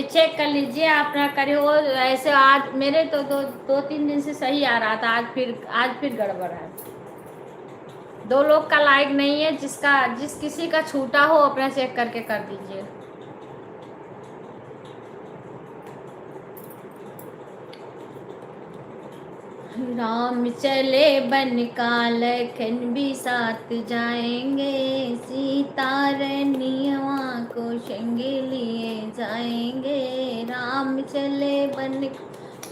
चेक कर लीजिए, आप ना करिए वो ऐसे। आज मेरे तो 2-3 दिन से सही आ रहा था, आज फिर गड़बड़ है। 2 लोग का लाइक नहीं है, जिस किसी का छूटा हो अपना चेक करके कर दीजिए। राम चले बन का लखन भी साथ जाएंगे, सीता रनिया को संग लिए जाएंगे। राम चले बन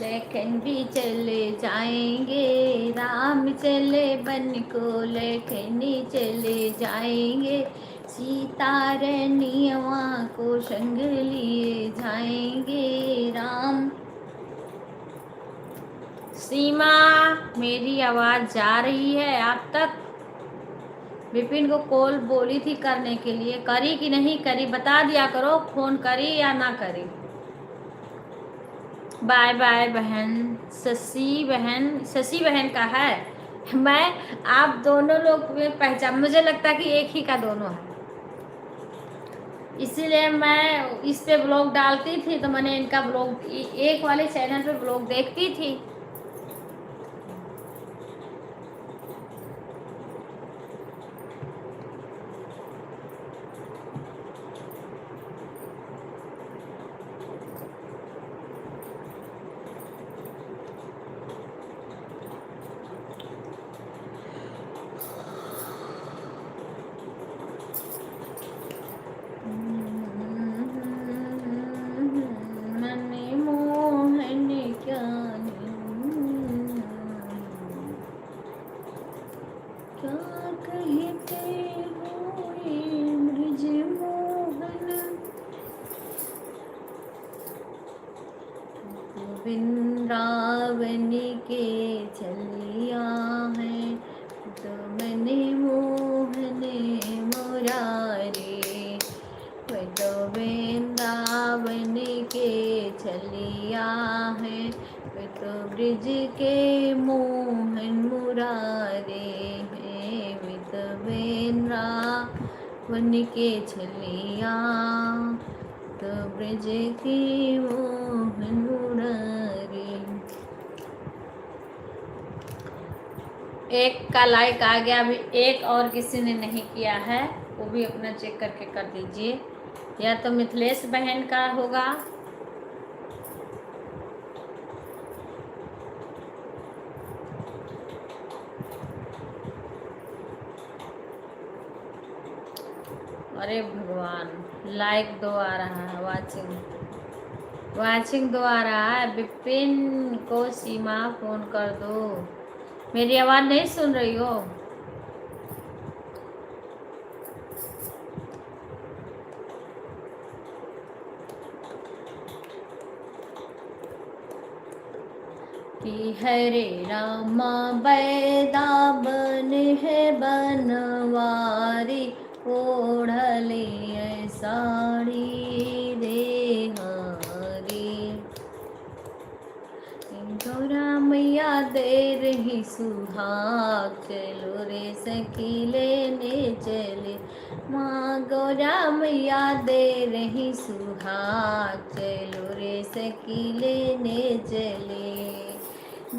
लखन भी चले जाएंगे, राम चले बन को लखन चले जाएंगे। सीता रनिया को संग लिए जाएंगे। राम सीमा मेरी आवाज़ जा रही है आप तक? विपिन को कॉल बोली थी करने के लिए, करी कि नहीं करी बता दिया करो, फोन करी या ना करी। बाय बाय बहन। शशि बहन का है। मैं आप दोनों लोग में पहचान, मुझे लगता है कि एक ही का दोनों है, इसीलिए मैं इस पे ब्लॉग डालती थी तो मैंने इनका ब्लॉग एक वाले चैनल पे ब्लॉग देखती थी। वृंदावन के चलिया है तो मैंने मोहन मुरारी वह तो वृंदावन के चलिया है वह तो ब्रिज के मोहन मुरारे हैं वह तो वृंदावन के चलिया तो ब्रज की मोहन मुरारी। एक का लाइक आ गया, अभी एक और किसी ने नहीं किया है, वो भी अपना चेक करके कर दीजिए। या तो मिथिलेश बहन का होगा, अरे भगवान, लाइक 2 आ रहा है, वाचिंग 2 आ रहा है। विपिन को सीमा फोन कर दो, मेरी आवाज़ नहीं सुन रही हो? कि हरे रामा बैदा बन है बनवारी ओढ़ले साड़ी रे हरी गौरा मैया दे रही सुहाग चलो रे सखी लेने चले माँ गौरा मैया दे रही सुहाग चलो रे सखी लेने चले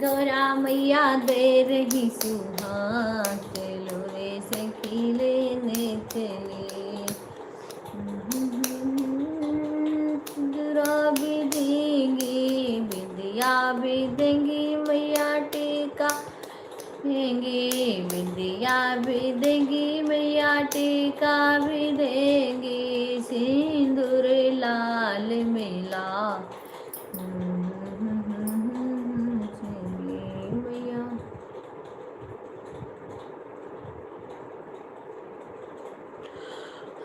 गौरा मैया दे रही सुहाग चलो रे सखी लेने चले दुरा भी देंगी बिंदिया भी देंगी मैया टीका देंगी बिंदिया भी देंगी मैया टीका भी देंगी सिंदूर लाल मिला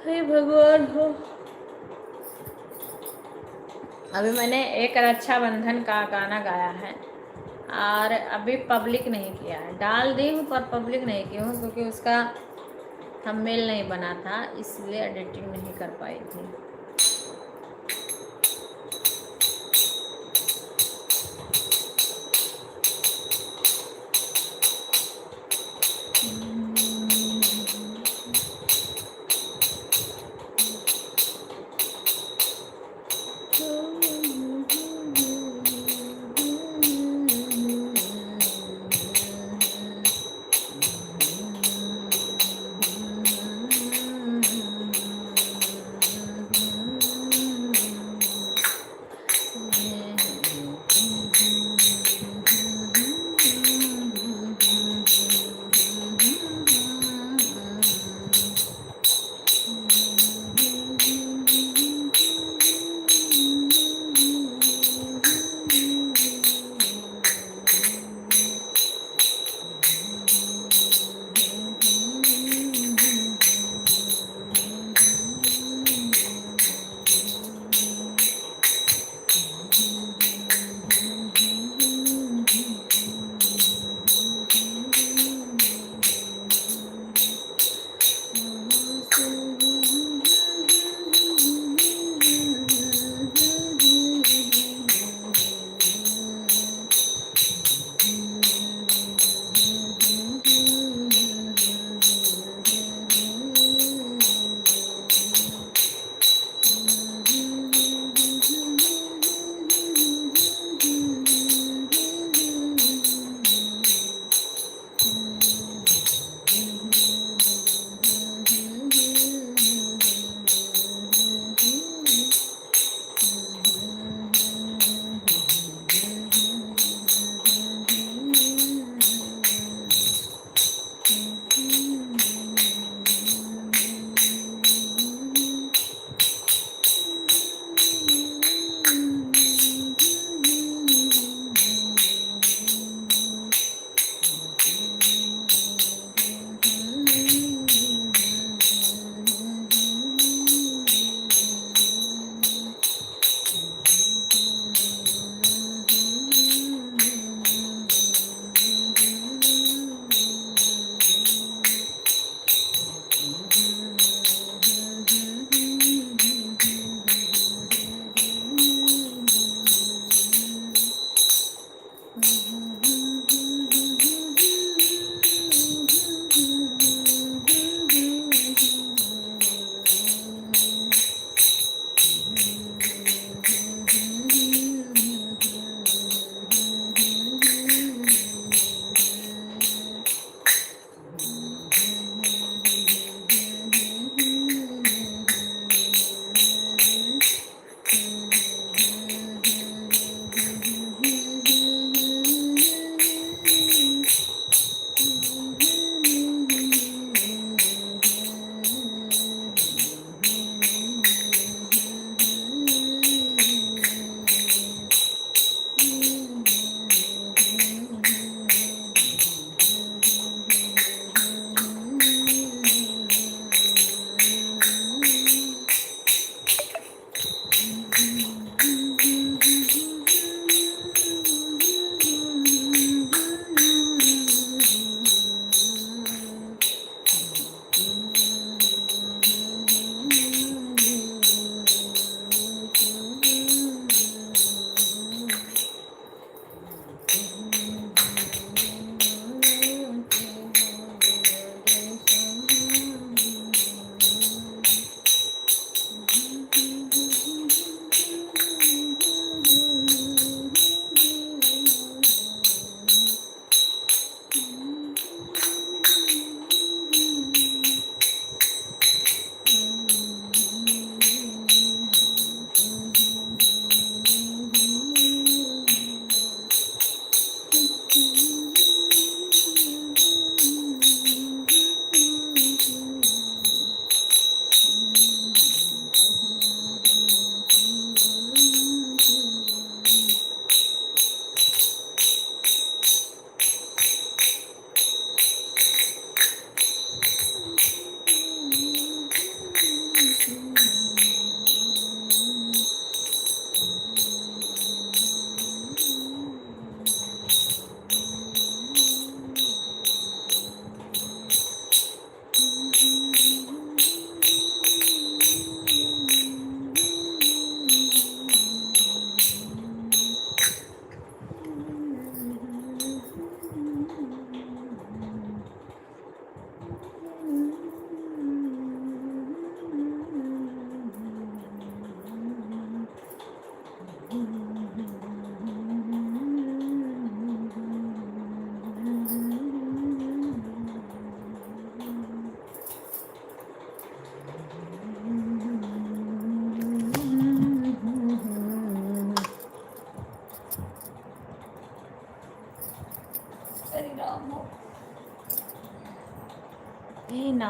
हे भगवान हो। अभी मैंने एक रक्षाबंधन का गाना गाया है और अभी पब्लिक नहीं किया है, डाल दी हूँ पर पब्लिक नहीं की हूँ क्योंकि उसका थंबनेल नहीं बना था, इसलिए एडिटिंग नहीं कर पाई थी।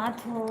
रात हो।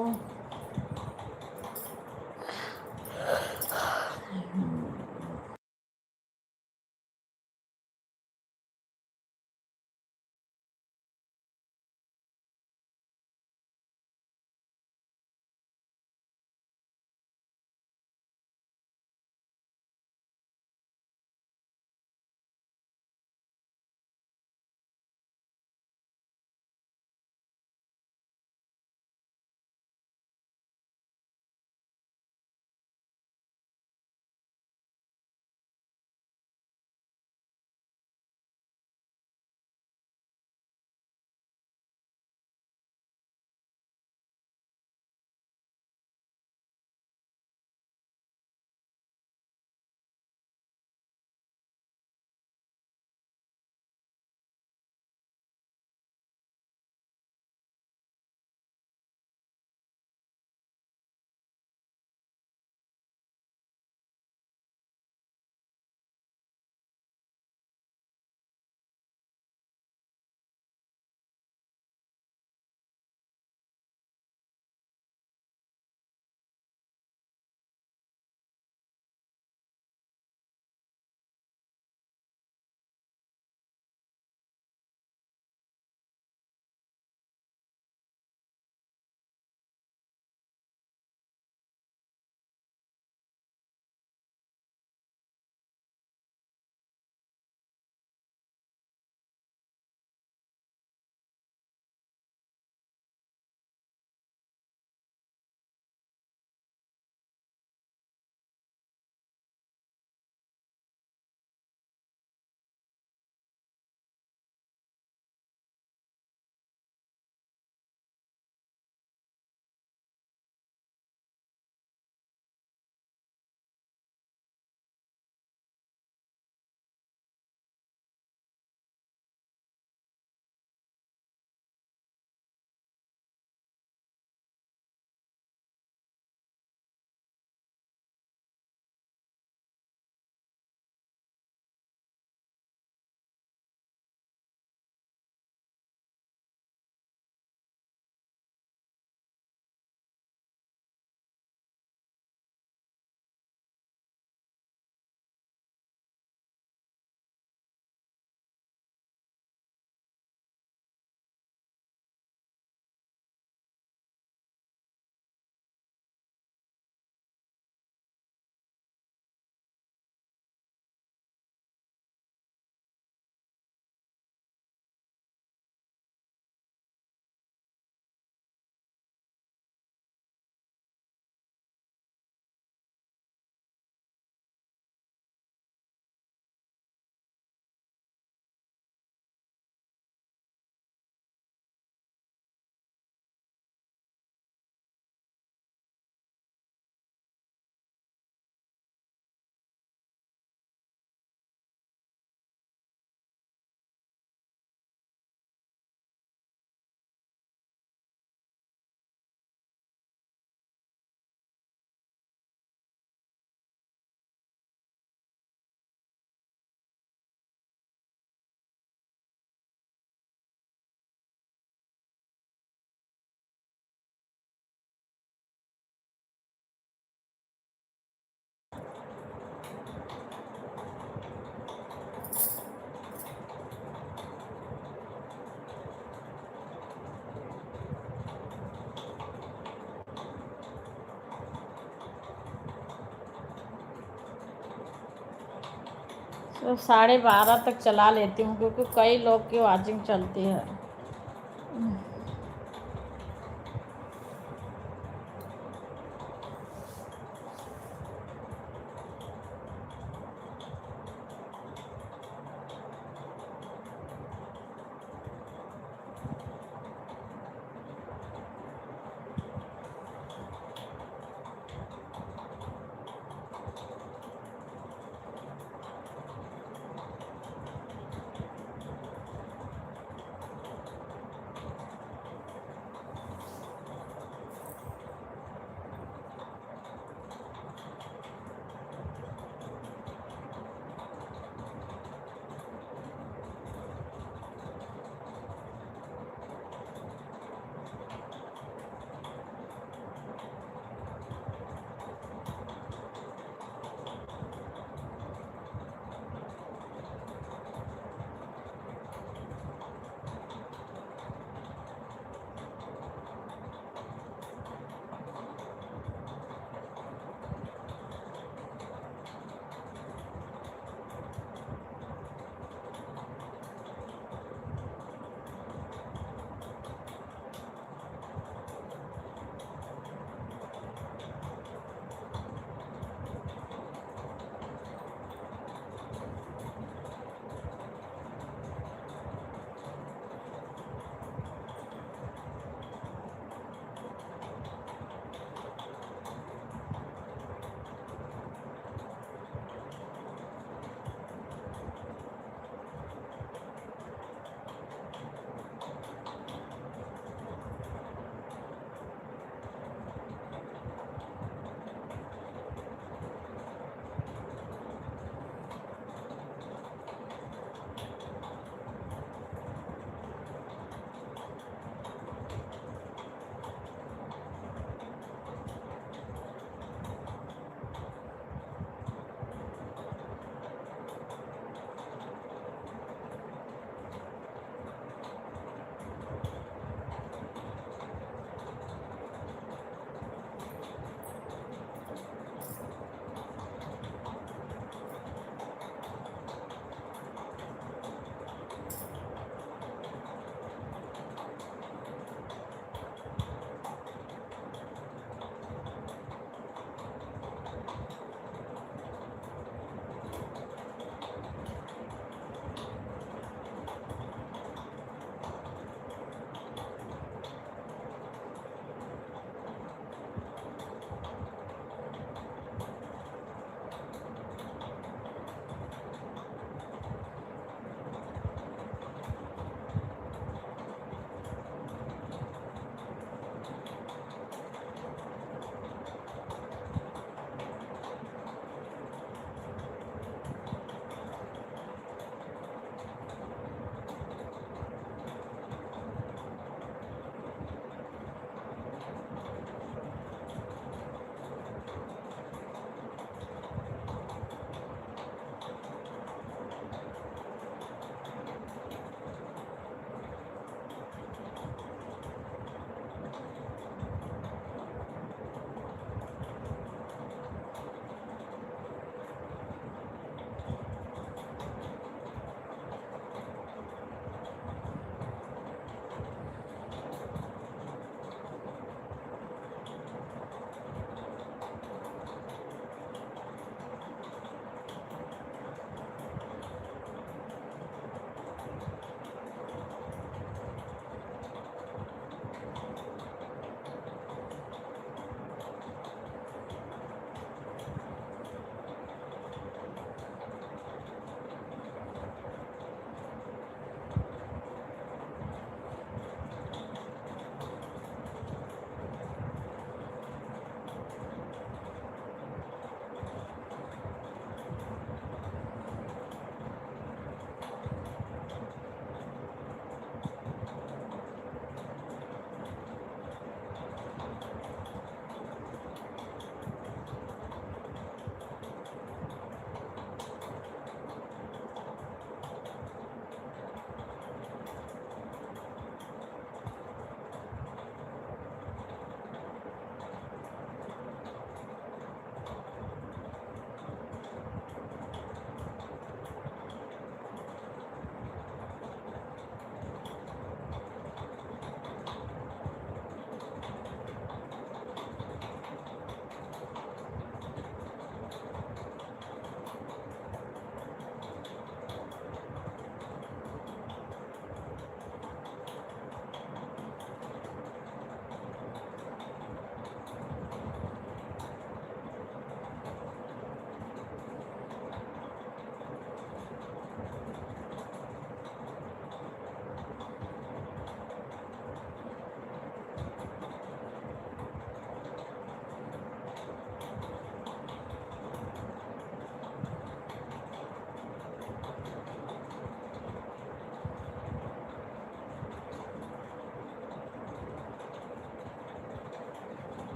तो 12:30 तक चला लेती हूँ क्योंकि कई लोग की वॉचिंग चलती है।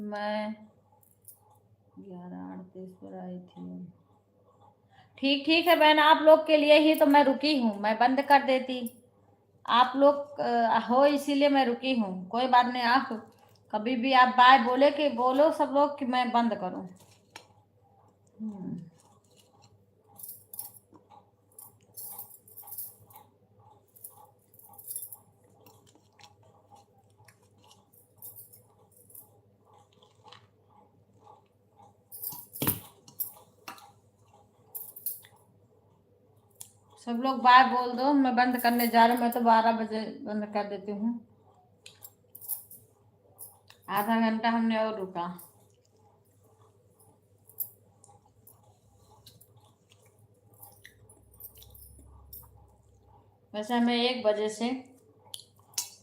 मैं 11:38 पर आई थी। ठीक ठीक है बहन, आप लोग के लिए ही तो मैं रुकी हूँ, मैं बंद कर देती। आप लोग हो इसीलिए मैं रुकी हूँ। कोई बात नहीं, आप कभी भी आप बाय बोले कि बोलो सब लोग कि मैं बंद करूँ। सब लोग बाय बोल दो, मैं बंद करने जा रही हूँ। मैं तो 12 बजे बंद कर देती हूँ। आधा घंटा हमने और रुका। वैसे हमें 1 बजे से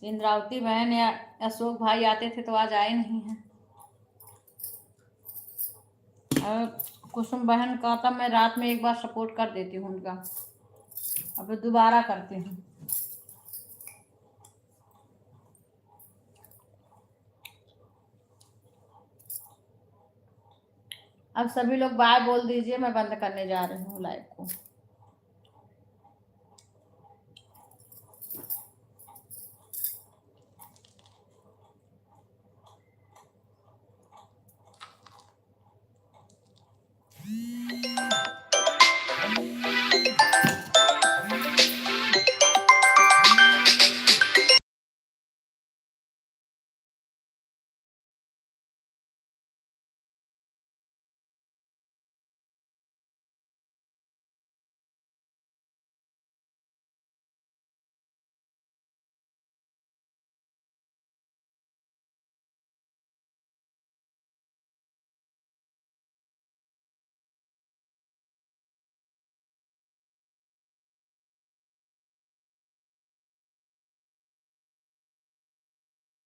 इंद्रावती बहन या अशोक भाई आते थे तो आज आए नहीं हैं। और कुसुम बहन का था, मैं रात में एक बार सपोर्ट कर देती हूँ उनका, अब दोबारा करती हूँ। अब सभी लोग बाय बोल दीजिए, मैं बंद करने जा रही हूँ लाइव को।